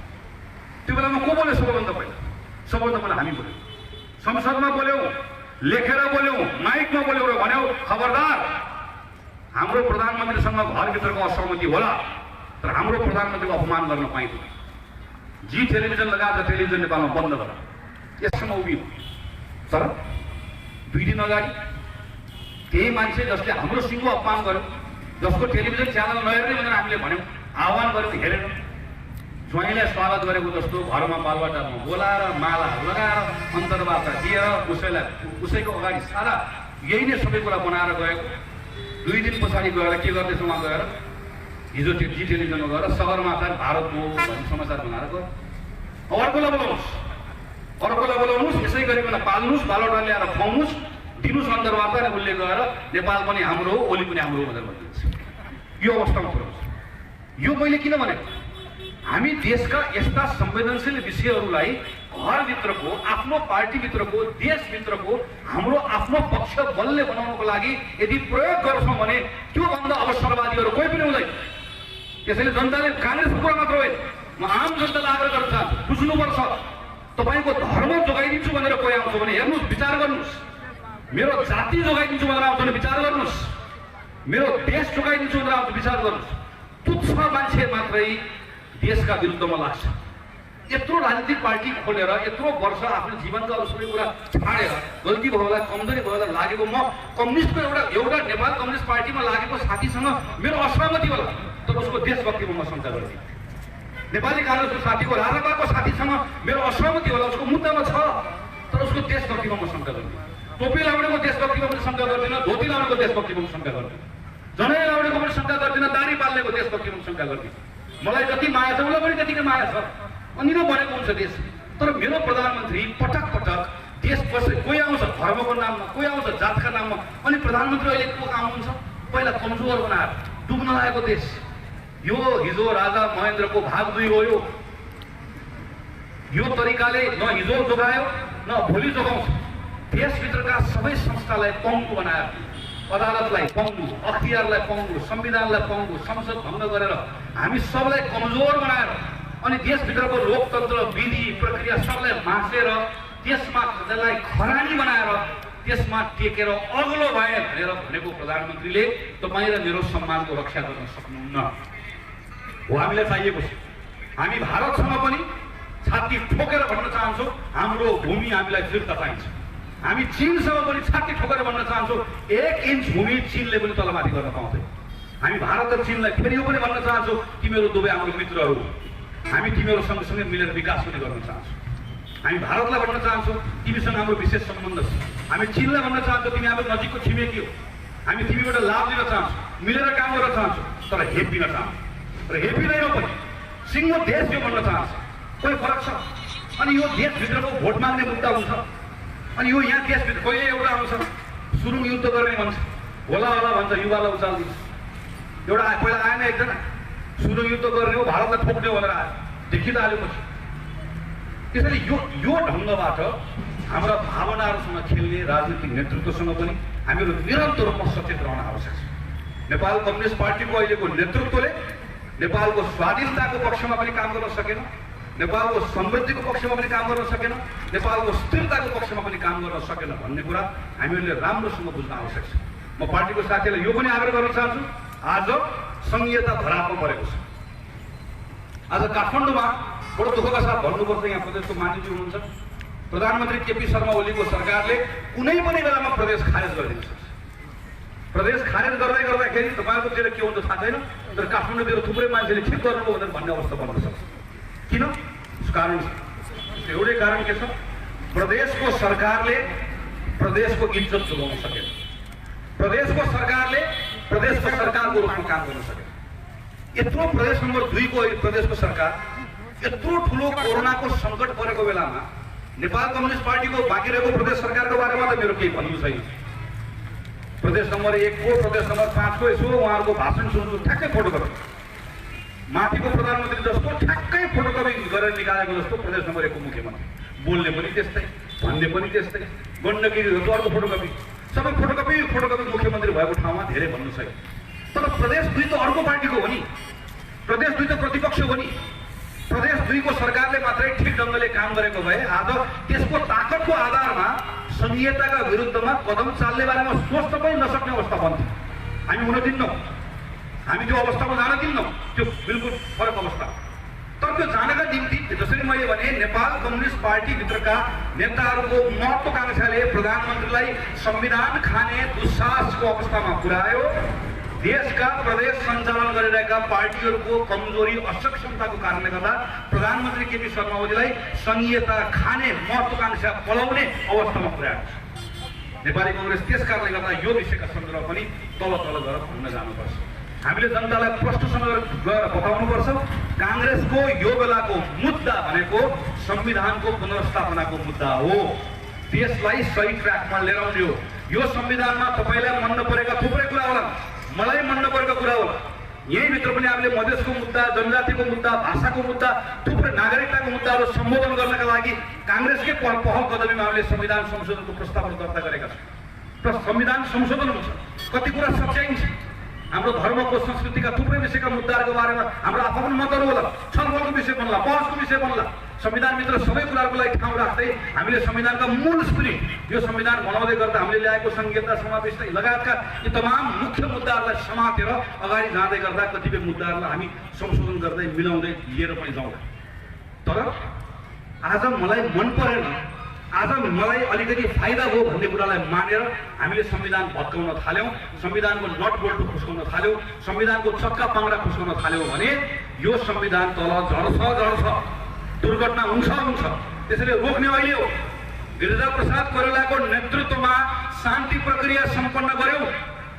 त्यो बेलामा को बोल्यो? सबैभन्दा पहिला हामी बोल्यौँ, संसदमा बोल्यौँ, लेखेर बोल्यौँ, माइकमा बोल्यौँ र भन्यौँ खबरदार, हाम्रो प्रधानमन्त्रीसँग घरभित्रको असहमति होला तर हाम्रो प्रधानमन्त्रीको अपमान गर्न पाइँदैन। जी टेलिभिजन लगाएर टेलिभिजन नेपालमा बन्द गर, यससँग उभियो। तर 2 दिन अगाडि त्यही मान्छे जसले हाम्रो सिङ्गो अपमान गर्यो, जसको टेलिभिजन च्यानल नहेर्ने भनेर हामीले भन्यौँ, आह्वान गरेर हेरेन, ज्वाइँलाई स्वागत गरेको जस्तो घरमा बालबच्चामा बोलाएर माला लगाएर अन्तर्वार्ता दिएर उसैको अगाडि सारा यही नै सबै कुरा बनाएर गएको। 2 दिन पछाडि गएर के गर्दैछ उहाँ गएर हिजो जी टेलिभिजनमा गएर सगरमाथा भारतको भन्ने समाचार बनाएर गयो। अर्कोलाई बोलाउनुहोस्, यसै गरिकन पाल्नुहोस्, बालोटा ल्याएर खुवाउनुहोस्, दिनुहोस् अन्तर्वार्ता, र उसले गएर नेपाल पनि हाम्रो हो, ओली पनि हाम्रो हो भनेर भनिदिन्छ। यो अवस्थामा पुऱ्याउँछ। यो मैले किन भनेको? हामी देशका यस्ता संवेदनशील विषयहरूलाई घरभित्रको, आफ्नो पार्टीभित्रको, देशभित्रको हाम्रो आफ्नो पक्ष बलले बनाउनको लागि यदि प्रयोग गर्छौँ भने त्योभन्दा अवसरवादीहरू कोही पनि हुँदैन। त्यसैले जनताले काङ्ग्रेसको कुरा मात्र होइन, म आम जनतालाई आग्रह गर्न चाहन्छु, बुझ्नुपर्छ। तपाईँको धर्म जोगाइदिन्छु भनेर कोही आउँछ भने हेर्नुहोस्, विचार गर्नुहोस्। मेरो जाति जोगाइदिन्छु भनेर आउँछ भने विचार गर्नुहोस्। मेरो देश जोगाइदिन्छु भनेर आउँछ, विचार गर्नुहोस्। तुच्छ मान्छे मात्रै देशका विरुद्धमा लाग्छ। यत्रो राजनीतिक पार्टी खोलेर यत्रो वर्ष आफ्नो जीवनका अरू सबै कुरा छाडेर गल्ती भयो होला, कमजोरी भयो होला लागेको, म कम्युनिस्टको एउटा नेपाल कम्युनिस्ट पार्टीमा लागेको साथीसँग मेरो असहमति होला, तर उसको देशभक्तिमा म शङ्का गर्दिनँ। नेपाली काङ्ग्रेसको साथीको राजापाको साथीसँग मेरो असहमति होला, उसको मुद्दामा छ, तर उसको देशभक्तिमा म शङ्का गर्दिनँ। टोपी लाउनेको देशभक्तिमा पनि शङ्का गर्दिनँ, धोती लाउनेको देशभक्तिमा पनि शङ्का गर्दिनँ, जनै लाउनेको पनि शङ्का गर्दिनँ, दारी पाल्नेको देशभक्तिमा पनि शङ्का गर्दिनँ। मलाई जति माया छ उसलाई पनि त्यतिकै माया छ, अनि नै बनेको हुन्छ देश। तर मेरो प्रधानमन्त्री पटक पटक देश कोही आउँछ धर्मको नाममा, कोही आउँछ जातका नाममा, अनि प्रधानमन्त्री अहिले को काम हुन्छ? पहिला कमजोर बनाएर डुब्न लागेको देश। यो हिजो राजा महेन्द्रको भाग 2 हो। यो तरिकाले न हिजो जोगायो न भोलि जोगाउँछ। देशभित्रका सबै संस्थालाई पङ्गु बनाएर, अदालतलाई पङ्गु, अख्तियारलाई पङ्गु, संविधानलाई पङ्गु, संसद भङ्ग गरेर हामी सबलाई कमजोर बनाएर, अनि देशभित्रको लोकतन्त्र विधि प्रक्रिया सबलाई मासेर त्यसमा त्यसलाई खरानी बनाएर त्यसमा टेकेर अग्लो भए भनेर भनेको प्रधानमन्त्रीले तपाईँ र मेरो सम्मानको रक्षा गर्न सक्नुहुन्न हो। हामीलाई चाहिएको छ, हामी भारतसँग पनि छाती ठोकेर भन्न चाहन्छौँ हाम्रो भूमि हामीलाई फिर्ता चाहिन्छ। हामी चीनसँग पनि छाती ठोकेर भन्न चाहन्छौँ 1 इन्च भूमि चीनले पनि तलमाथि गर्न पाउँदैन। हामी भारत र चीनलाई फेरि यो पनि भन्न चाहन्छौँ तिमीहरू दुवै हाम्रो मित्रहरू, हामी तिमीहरू सँगसँगै मिलेर विकास पनि गर्न चाहन्छौँ। हामी भारतलाई भन्न चाहन्छौँ तिमीसँग हाम्रो विशेष सम्बन्ध छ। हामी चीनलाई भन्न चाहन्छौँ तिमी हाम्रो नजिकको छिमेकी हो, हामी तिमीबाट लाभ लिन चाहन्छौँ, मिलेर काम गर्न चाहन्छौँ, तर हेपिन चाहन्छौँ। र हेपिँदैनौँ पनि, सिङ्गो देश यो भन्न चाहन्छ, कोही फरक छ। अनि यो देशभित्रको भोट माग्ने मुद्दा हुन्छ, अनि यो यहाँ देशभित्र कोही एउटा आउँछ सुरुङ युद्ध गर्ने भन्छ, होला होला भन्छ, युवालाई उचालिदिन्छ। एउटा पहिला आएन एकजना सुरुङ युद्ध गर्ने हो, भारतलाई ठोक्ने भनेर आयो, देखिँदा आयो पछि। त्यसैले यो ढङ्गबाट हाम्रा भावनाहरूसँग खेल्ने राजनीतिक नेतृत्वसँग पनि हामीहरू निरन्तर रूपमा सचेत रहन आवश्यक छ। नेपाल कम्युनिस्ट पार्टीको अहिलेको नेतृत्वले नेपालको स्वाधीनताको पक्षमा पनि काम गर्न सकेन, नेपालको समृद्धिको पक्षमा पनि काम गर्न सकेन, नेपालको स्थिरताको पक्षमा पनि काम गर्न सकेन भन्ने कुरा हामीहरूले राम्रोसँग बुझ्न आवश्यक छ। म पार्टीको साथीलाई यो पनि आग्रह गर्न चाहन्छु, आज संघीयता धरापमा परेको छ। आज काठमाडौँमा बडो दुःखका साथ भन्नुपर्छ, यहाँ प्रदेशको मानिसहरू हुनुहुन्छ, प्रधानमन्त्री केपी शर्मा ओलीको सरकारले कुनै पनि बेलामा प्रदेश खारेज गरिदिन सक्छ। प्रदेश खारेज गर्दै गर्दाखेरि तपाईँहरूकोतिर के हुन्छ थाहा छैन, तर काठमाडौँतिर थुप्रै मान्छेले ठिक गर्नुभयो भनेर भन्ने अवस्था बन्न सक्छ। किन? कारण छ, एउटै कारण के छ, प्रदेशको सरकारले प्रदेशको इज्जत जोगाउन सकेन, प्रदेशको सरकारले प्रदेशको सरकारको रूपमा काम गर्न सकेन। यत्रो प्रदेश नम्बर 2 को प्रदेशको सरकार यत्रो ठुलो कोरोनाको सङ्कट परेको बेलामा नेपाल कम्युनिस्ट पार्टीको बाँकी रहेको प्रदेश सरकारको बारेमा त मेरो केही भन्नु छैन। प्रदेश नम्बर 1 को प्रदेश नम्बर 5 को यसो उहाँहरूको भाषण सुन्छु, ठ्याक्कै फोटोकपी माथिको प्रधानमन्त्री जस्तो ठ्याक्कै फोटोकपी गरेर निकालेको जस्तो प्रदेश नम्बर 1 को मुख्यमन्त्री, बोल्ने पनि त्यस्तै, भन्ने पनि त्यस्तै, गण्डकी अर्को फोटोकपी, सबै फोटोकपी मुख्यमन्त्री भएको ठाउँमा धेरै भन्नु छैन। तर प्रदेश 2 त अर्को पार्टीको हो नि, प्रदेश 2 त प्रतिपक्ष हो नि। प्रदेश 2 को सरकारले मात्रै ठिक ढङ्गले काम गरेको भए आज त्यसको ताकतको आधारमा संघीयताका विरुद्धमा कदम चाल्ने बारेमा सोच्न पनि नसक्ने अवस्था बन्थ्यो। हामी हुन दिन्नौँ, हामी त्यो अवस्थामा जान दिन्नौँ, त्यो बिल्कुल फरक अवस्था। तर त्यो जानका निम्ति जसरी मैले भने नेपाल कम्युनिस्ट पार्टीभित्रका नेताहरूको महत्त्वाकांक्षाले प्रधानमन्त्रीलाई संविधान खाने दुस्साहसको अवस्थामा पुर्यायो। देशका प्रदेश सञ्चालन गरिरहेका पार्टीहरूको कमजोरी असक्षमताको कारणले गर्दा प्रधानमन्त्री केपी शर्मा ओलीलाई संघीयता खाने महत्त्वाकांक्षा पलाउने अवस्थामा पुर्याएको छ। नेपाली कङ्ग्रेस त्यस कारणले गर्दा यो विषयका सन्दर्भमा पनि तल गएर भन्न जानुपर्छ। हामीले जनतालाई प्रश्नसँग गएर बताउनुपर्छ, काङ्ग्रेसको यो बेलाको मुद्दा भनेको संविधानको पुनर्स्थापनाको मुद्दा हो, देशलाई सही ट्र्याकमा लिएर आउने हो। यो संविधानमा तपाईँलाई मन नपरेका थुप्रै कुरा होला, मलाई मन नपरेको कुरा होला, यहीँभित्र पनि हामीले मधेसको मुद्दा, जनजातिको मुद्दा, भाषाको मुद्दा, थुप्रै नागरिकताको मुद्दाहरू सम्बोधन गर्नका लागि काङ्ग्रेसकै पहल कदमीमा हामीले संविधान संशोधनको प्रस्तावहरू दर्ता गरेका छौँ। र संविधान संशोधन हुन्छ, कति कुरा सच्याइन्छ, हाम्रो धर्मको संस्कृतिका थुप्रै विषयका मुद्दाहरूको बारेमा हाम्रो आफ्नो मतहरू होला, छलफलको विषय बन्ला, बहसको विषय बन्ला। संविधानभित्र सबै कुराहरूको लागि ठाउँ राख्दै हामीले संविधानका मूल स्पिरिट, यो संविधान बनाउँदै गर्दा हामीले ल्याएको संघीयता समावेश लगायतका यी तमाम मुख्य मुद्दाहरूलाई समातेर अगाडि जाँदै गर्दा कतिपय मुद्दाहरूलाई हामी संशोधन गर्दै मिलाउँदै लिएर पनि जाउँला। तर आज मलाई मन परेन आज मलाई अलिकति फाइदा भयो भन्ने कुरालाई मानेर हामीले संविधान भत्काउन थाल्यौँ, संविधानको नट बोल्टो खुस्काउन थाल्यौँ, संविधानको चक्का पाङ्रा खुस्काउन थाल्यौँ भने यो संविधान तल झर्छ, दुर्घटना हुन्छ। त्यसैले रोक्ने अहिले हो। गिरिजाप्रसाद कोइरालाको नेतृत्वमा शान्ति प्रक्रिया सम्पन्न गर्यौँ।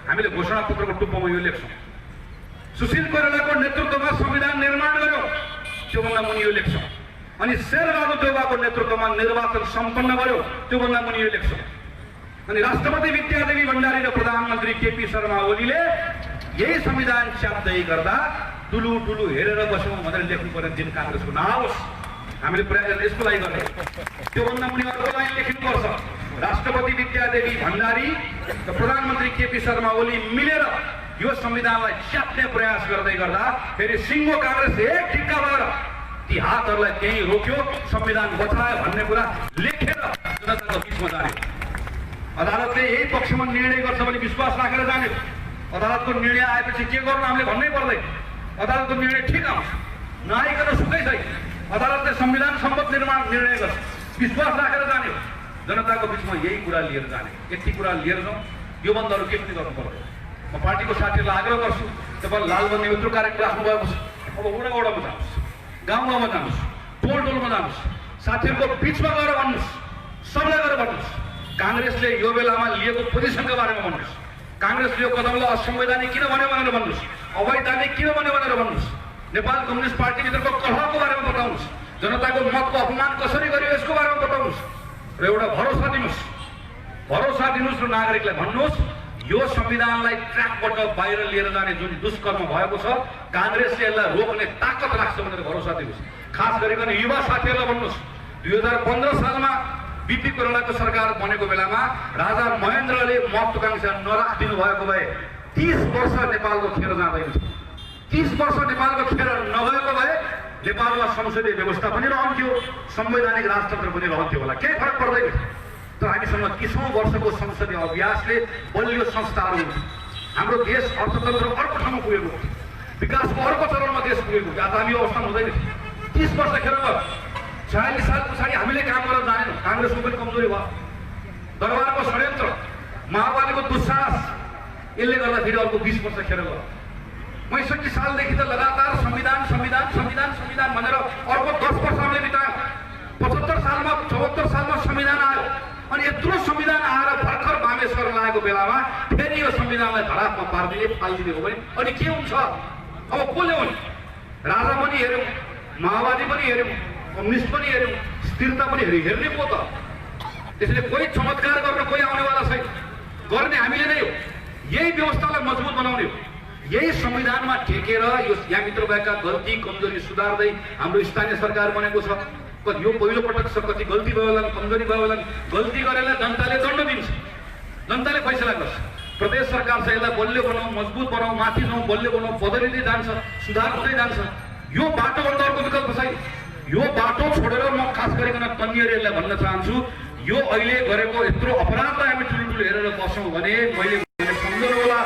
हामीले घोषणापत्रको टुप्पोमा यो लेख्छौँ। सुशील कोइरालाको नेतृत्वमा संविधान निर्माण गर्यौँ, त्योभन्दा मुनि यो लेख्छौँ। अनि शेरबहादुर देउवाको नेतृत्वमा निर्वाचन सम्पन्न गर्यो, त्योभन्दा मुनि यो लेख्छौँ। अनि राष्ट्रपति विद्यादेवी भण्डारी र प्रधानमन्त्री केपी शर्मा ओलीले यही संविधान च्याप्दै गर्दा टुलु हेरेर बस्यौँ भनेर लेख्नुपर्ने दिन काङ्ग्रेसको नआओस्। हामीले प्रयास यसको लागि गर्ने। त्योभन्दा मुनि अर्को लाइन लेख्नुपर्छ। राष्ट्रपति विद्यादेवी भण्डारी र प्रधानमन्त्री केपी शर्मा ओली मिलेर यो संविधानलाई च्याप्ने प्रयास गर्दै गर्दा फेरि सिङ्गो काङ्ग्रेस एक ठिक्का भएर ती हातहरूलाई त्यही रोक्यो, संविधान बचायो भन्ने कुरा लेखेर जनताको बिचमा जाने। अदालतले यही पक्षमा निर्णय गर्छ भने विश्वास राखेर जाने। अदालतको निर्णय आएपछि के गर्नु हामीले भन्नै पर्दैन। अदालतको निर्णय ठिक आउँछ, नआइकन सुकै छैन। अदालतले संविधान सम्बद्ध निर्णय गर्छ, विश्वास राखेर जाने। जनताको बिचमा यही कुरा लिएर जाने। यति कुरा लिएर जाउँ, योभन्दा अरू के पनि गर्नु पर्दैन। म पार्टीको साथीहरूलाई आग्रह गर्छु, तपाईँ लालबन्दी यत्रो कार्यक्रम राख्नुभएको छ, अब वडामा जानुहोस्, गाउँमा जानुहोस्, टोलमा जानुहोस्, साथीहरूको बिचमा गएर भन्नुहोस्, सबलाई गएर भन्नुहोस्। काङ्ग्रेसले यो बेलामा लिएको पोजिसनको बारेमा भन्नुहोस्। काङ्ग्रेसले यो कदमलाई असंवैधानिक किन भन्यो भनेर भन्नुहोस्, अवैधानिक किन भन्यो भनेर भन्नुहोस्। नेपाल कम्युनिस्ट पार्टीभित्रको कलहको बारेमा बताउनुहोस्, जनताको मतको अपमान कसरी गर्यो यसको बारेमा बताउनुहोस् र एउटा भरोसा दिनुहोस् र नागरिकलाई भन्नुहोस् यो संविधानलाई ट्र्याकबाट बाहिर लिएर जाने जुन दुष्कर्म भएको छ काङ्ग्रेसले यसलाई रोक्ने ताकत राख्छ भनेर भरोसा दिनुहोस्। खास गरिकन युवा साथीहरूलाई भन्नुहोस्, 2015 सालमा बिपी कोइरालाको सरकार बनेको बेलामा राजा महेन्द्रले महत्वाकांक्षा नराखिदिनु भएको भए 30 वर्ष नेपालको खेर जाँदैन थियो। 30 वर्ष नेपालको खेर नगएको भए नेपालमा संसदीय व्यवस्था पनि रहन्थ्यो, संवैधानिक राजतन्त्र पनि रहन्थ्यो होला, केही फरक पर्दैन। तर हामीसँग 30औं वर्षको संसदीय अभ्यासले बलियो संस्थाहरू हुन्छ। हाम्रो देश अर्थतन्त्र अर्को ठाउँमा पुगेको, विकासको अर्को चरणमा देश पुगेको, आज हामी यो अवस्थामा हुँदैन। 30 वर्ष खेर भयो। 46 साल पछाडि हामीले काम गर्न जानेनौँ, काङ्ग्रेसको पनि कमजोरी भयो। दरबारको षड्यन्त्र, माओवादीको दुस्साहस, यसले गर्दा फेरि अर्को 20 वर्ष खेर गयो। 65 सालदेखि त लगातार संविधान भनेर अर्को 10 वर्ष हामीले बितायौँ। 75 सालमा 74 सालमा संविधान आयो। अनि यत्रो संविधान आएर भर्खर वामेश्वर लागेको बेलामा फेरि यो संविधानलाई धरापमा पारिदिने फालिदिने हो भने अनि के हुन्छ? अब को ल्याउने? राजा पनि हेऱ्यौँ, माओवादी पनि हेऱ्यौँ, कम्युनिस्ट पनि हेऱ्यौँ, स्थिरता पनि हेर्ने पो त। त्यसैले कोही चमत्कार गर्न कोही आउनेवाला छैन, गर्ने हामीले नै हो। यही व्यवस्थालाई मजबुत बनाउने हो। यही संविधानमा टेकेर यो यहाँभित्र भएका गल्ती कमजोरी सुधार्दै हाम्रो स्थानीय सरकार बनेको छ। यो पहिलो पटक छ, कति गल्ती भयो होला, कमजोरी भयो होला, गल्ती गरेर जनताले दण्ड दिन्छ, जनताले फैसला गर्छ। प्रदेश सरकार चाहिँ यसलाई बलियो बनाऊ, मजबुत बनाऊ, माथि जाउँ, बलियो बनाऊ, बदलिँदै जान्छ, सुधार हुँदै जान्छ। यो बाटोभन्दा अर्को विकल्प छैन। यो बाटो छोडेर म खास गरिकन कन्याहरूलाई भन्न चाहन्छु, यो अहिले गरेको यत्रो अपराधलाई हामी ठुलो हेरेर बस्यौँ भने मैले सम्झनु होला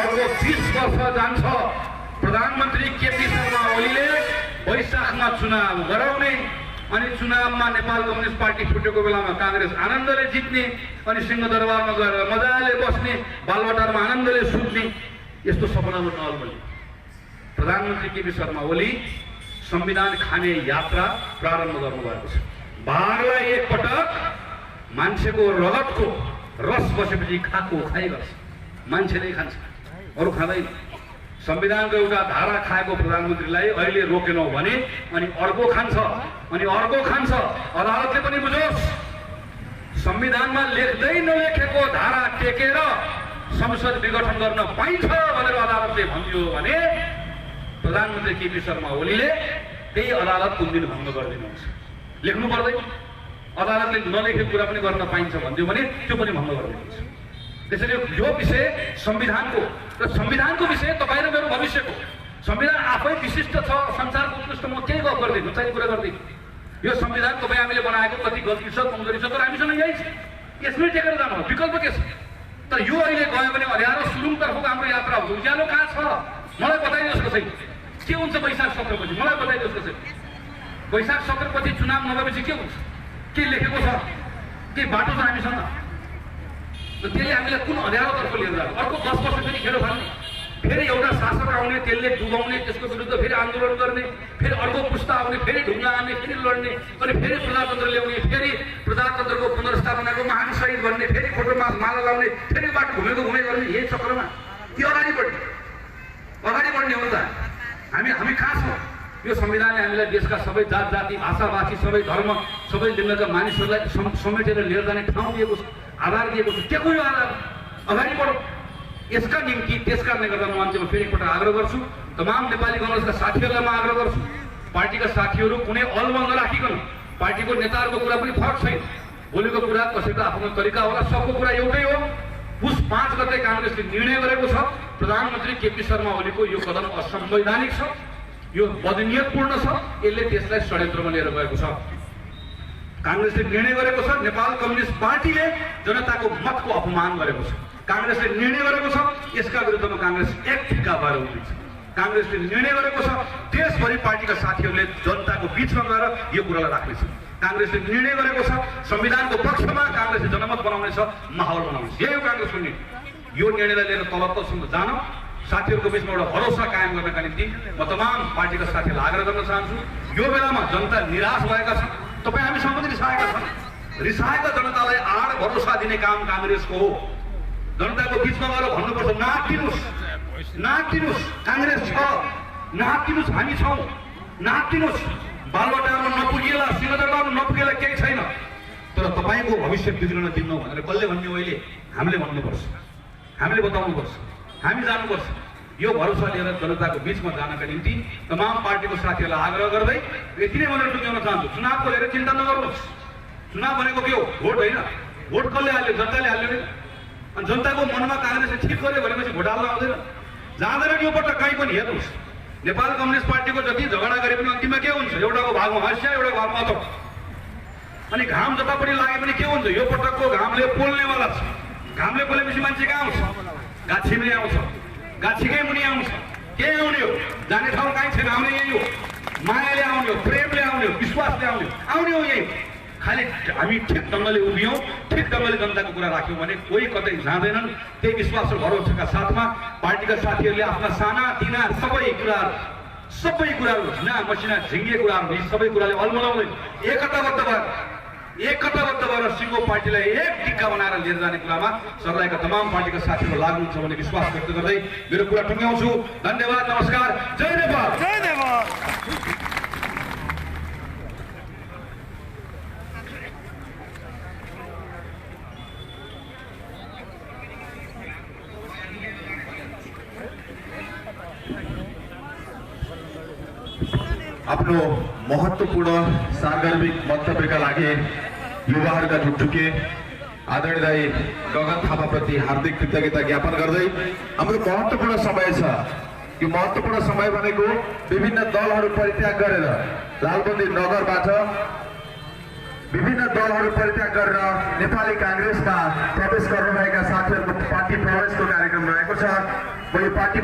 अर्को 20 वर्ष जान्छ। प्रधानमन्त्री केपी शर्मा ओलीले वैशाखमा चुनाव गराउने, अनि चुनावमा नेपाल कम्युनिस्ट पार्टी फुटेको बेलामा काङ्ग्रेस आनन्दले जित्ने, अनि सिंहदरबारमा गएर मजाले बस्ने, बालवाटारमा आनन्दले सुत्ने, यस्तो सपनामा नअल्मली प्रधानमन्त्री केपी शर्मा ओली संविधान खाने यात्रा प्रारम्भ गर्नुभएको छ। भागलाई एकपटक मान्छेको रगतको रस बसेपछि खाइ गर्छ, मान्छेले खान्छ, अरू खाँदैन। संविधानको एउटा धारा खाएको प्रधानमन्त्रीलाई अहिले रोकेनौँ भने अनि अर्को खान्छ, अदालतले पनि बुझोस्। संविधानमा लेख्दै नलेखेको धारा टेकेर संसद विघटन गर्न पाइन्छ भनेर अदालतले भनियो भने प्रधानमन्त्री केपी शर्मा ओलीले त्यही अदालत कुन दिन भङ्ग गरिदिनुहुन्छ। लेख्नु पर्दैन, अदालतले नलेखेको कुरा पनि गर्न पाइन्छ भनिदियो भने त्यो पनि भङ्ग गरिदिनुहुन्छ। त्यसैले यो विषय संविधानको र संविधानको विषय तपाईँ र मेरो भविष्यको। संविधान आफै विशिष्ट छ, संसारको उत्कृष्ट, म केही गफ गर्दिनँ, चाहिँ कुरा गर्दिनँ। यो संविधान तपाईँ हामीले बनाएको कति गल्ती छ, कमजोरी छ, तर हामीसँग यही छ, यसमै टेकेर जानु हो, विकल्प के छ? तर यो अहिले गयो भने अँध्यारो सुरुङतर्फको हाम्रो यात्रा हो। उज्यालो कहाँ छ मलाई बताइदिनुहोस् कसै। के हुन्छ वैशाख 17 पछि मलाई बताइदिनुहोस् कसै। वैशाख 17 पछि चुनाव नभएपछि के हुन्छ? के लेखेको छ? केही बाटो छ हामीसँग त्यसले हामीलाई कुन अँध्यारोतर्फ लिएर जान्छ अर्को 10 वर्ष फेरि खेर फाल्ने फेरि एउटा शासक आउने त्यसले डुबाउने त्यसको विरुद्ध फेरि आन्दोलन गर्ने फेरि अर्को पुस्ता आउने फेरि ढुङ्गा हान्ने फेरि लड्ने अनि फेरि प्रजातन्त्र ल्याउने फेरि प्रजातन्त्रको पुनर्स्थापनाको महान शहीद भन्ने फेरि फोटोमा माला लाउने फेरि बाटो घुमेको गर्ने यही चक्रमा के अगाडि बढ्ने हो त हामी कहाँ छौँ यो संविधानले हामीलाई देशका सबै जात जाति भाषाभाषी सबै धर्म सबै लिङ्गका मानिसहरूलाई समेटेर लिएर जाने ठाउँ दिएको छ आधार दिएको छ के को यो आधार अगाडि बढौँ यसका निम्ति त्यस कारणले गर्दा म अन्त्यमा फेरि एकपल्ट आग्रह गर्छु तमाम नेपाली काङ्ग्रेसका साथीहरूलाई म आग्रह गर्छु पार्टीका साथीहरू कुनै अलमा नराखिकन पार्टीको नेताहरूको कुरा पनि फरक छैन बोलेको कुरा कसैको आफ्नो तरिका होला सबको कुरा एउटै हो पुस 5 गते काङ्ग्रेसले निर्णय गरेको छ प्रधानमन्त्री केपी शर्मा ओलीको यो कदम असंवैधानिक छ यो बदनियतपूर्ण छ यसले देशलाई षड्यन्त्रमा लिएर गएको छ काङ्ग्रेसले निर्णय गरेको छ नेपाल कम्युनिस्ट पार्टीले जनताको मतको अपमान गरेको छ काङ्ग्रेसले निर्णय गरेको छ यसका विरुद्धमा काङ्ग्रेस एक ठिक्का भएर उभिन्छ काङ्ग्रेसले निर्णय गरेको छ देशभरि पार्टीका साथीहरूले जनताको बिचमा गएर यो कुरालाई राख्नेछ काङ्ग्रेसले निर्णय गरेको छ संविधानको पक्षमा काङ्ग्रेसले जनमत बनाउनेछ माहौल बनाउनेछ यही हो काङ्ग्रेसको निर्णय यो निर्णयलाई लिएर तलतसम्म जान साथीहरूको बिचमा एउटा भरोसा कायम गर्नका निम्ति म तमाम पार्टीका साथीहरूलाई आग्रह गर्न चाहन्छु यो बेलामा जनता निराश भएका छन् तपाईँ हामीसँग पनि रिसाएका छन् रिसाएका जनतालाई आड भरोसा दिने काम काङ्ग्रेसको हो जनताको बिचमा गएर भन्नुपर्छ नाटिनुस् काङ्ग्रेस छ नाटिनुस् हामी छौँ नाटिनुस् बालबटारमा नपुगेला सिंहदरबारमा नपुगेला केही छैन तर तपाईँको भविष्य बिग्रन दिनु भनेर कसले भन्ने हो अहिले हामीले भन्नुपर्छ हामीले बताउनुपर्छ हामी जानुपर्छ यो भरोसा लिएर जनताको बिचमा जानका निम्ति तमाम पार्टीको साथीहरूलाई आग्रह गर्दै यति नै भनेर टुङ्ग्याउन चाहन्छु चुनावको लिएर चिन्ता नगर्नुहोस् चुनाव भनेको के हो भोट होइन भोट कसले हाल्यो जनताले हाल्यो नि अनि जनताको मनमा काङ्ग्रेसले ठिक गर्यो भनेपछि भोट हाल्न आउँदैन जाँदैन यो पटक कहीँ पनि हेर्नुहोस् नेपाल कम्युनिस्ट पार्टीको जति झगडा गरे पनि अन्तिममा के हुन्छ एउटाको भागमा हँसिया एउटाको भागमा अथक अनि घाम जतापट्टि लागे पनि के हुन्छ यो पटकको घामले पोल्नेवाला छ घामले पोलेपछि मान्छे कहाँ आउँछ गाछीमै आउँछ गाछीकै मुनि आउँछ के आउने हो जाने ठाउँ कहीँ छैन आउने यही हो मायाले आउने हो प्रेमले आउने हो विश्वासले आउने हो यही खालि हामी ठिक ढङ्गले उभियौँ ठिक ढङ्गले जनताको कुरा राख्यौँ भने कोही कतै जाँदैनन् त्यही विश्वास र भरोसाका साथमा पार्टीका साथीहरूले आफ्ना साना तिना सबै कुराहरू झिना मसिना झिङ्गे कुराहरू यी सबै कुराले अलमलाउँदै एकताबद्ध भएर सिङ्गो पार्टीलाई एक टिक्का बनाएर लिएर जाने कुरामा सर्लाहीका तमाम पार्टीका साथीहरू लाग्नुहुन्छ भन्ने विश्वास व्यक्त गर्दै मेरो कुरा टुङ्ग्याउँछु धन्यवाद नमस्कार जय नेपाल जय नेपाल आफ्नो महत्त्वपूर्ण सार्वजनिक वक्तव्यका लागि युवाहरूका ढुकढुके आदरणीय गगन थापाप्रति हार्दिक कृतज्ञता ज्ञापन गर्दै हाम्रो महत्त्वपूर्ण समय छ यो महत्त्वपूर्ण समय भनेको विभिन्न दलहरू परित्याग गरेर लालबन्दी नगरबाट विभिन्न दलहरू परित्याग गरेर नेपाली काङ्ग्रेसमा प्रवेश गर्नुभएका साथीहरूको पार्टी प्रवेशको कार्यक्रम रहेको छ। यो पार्टी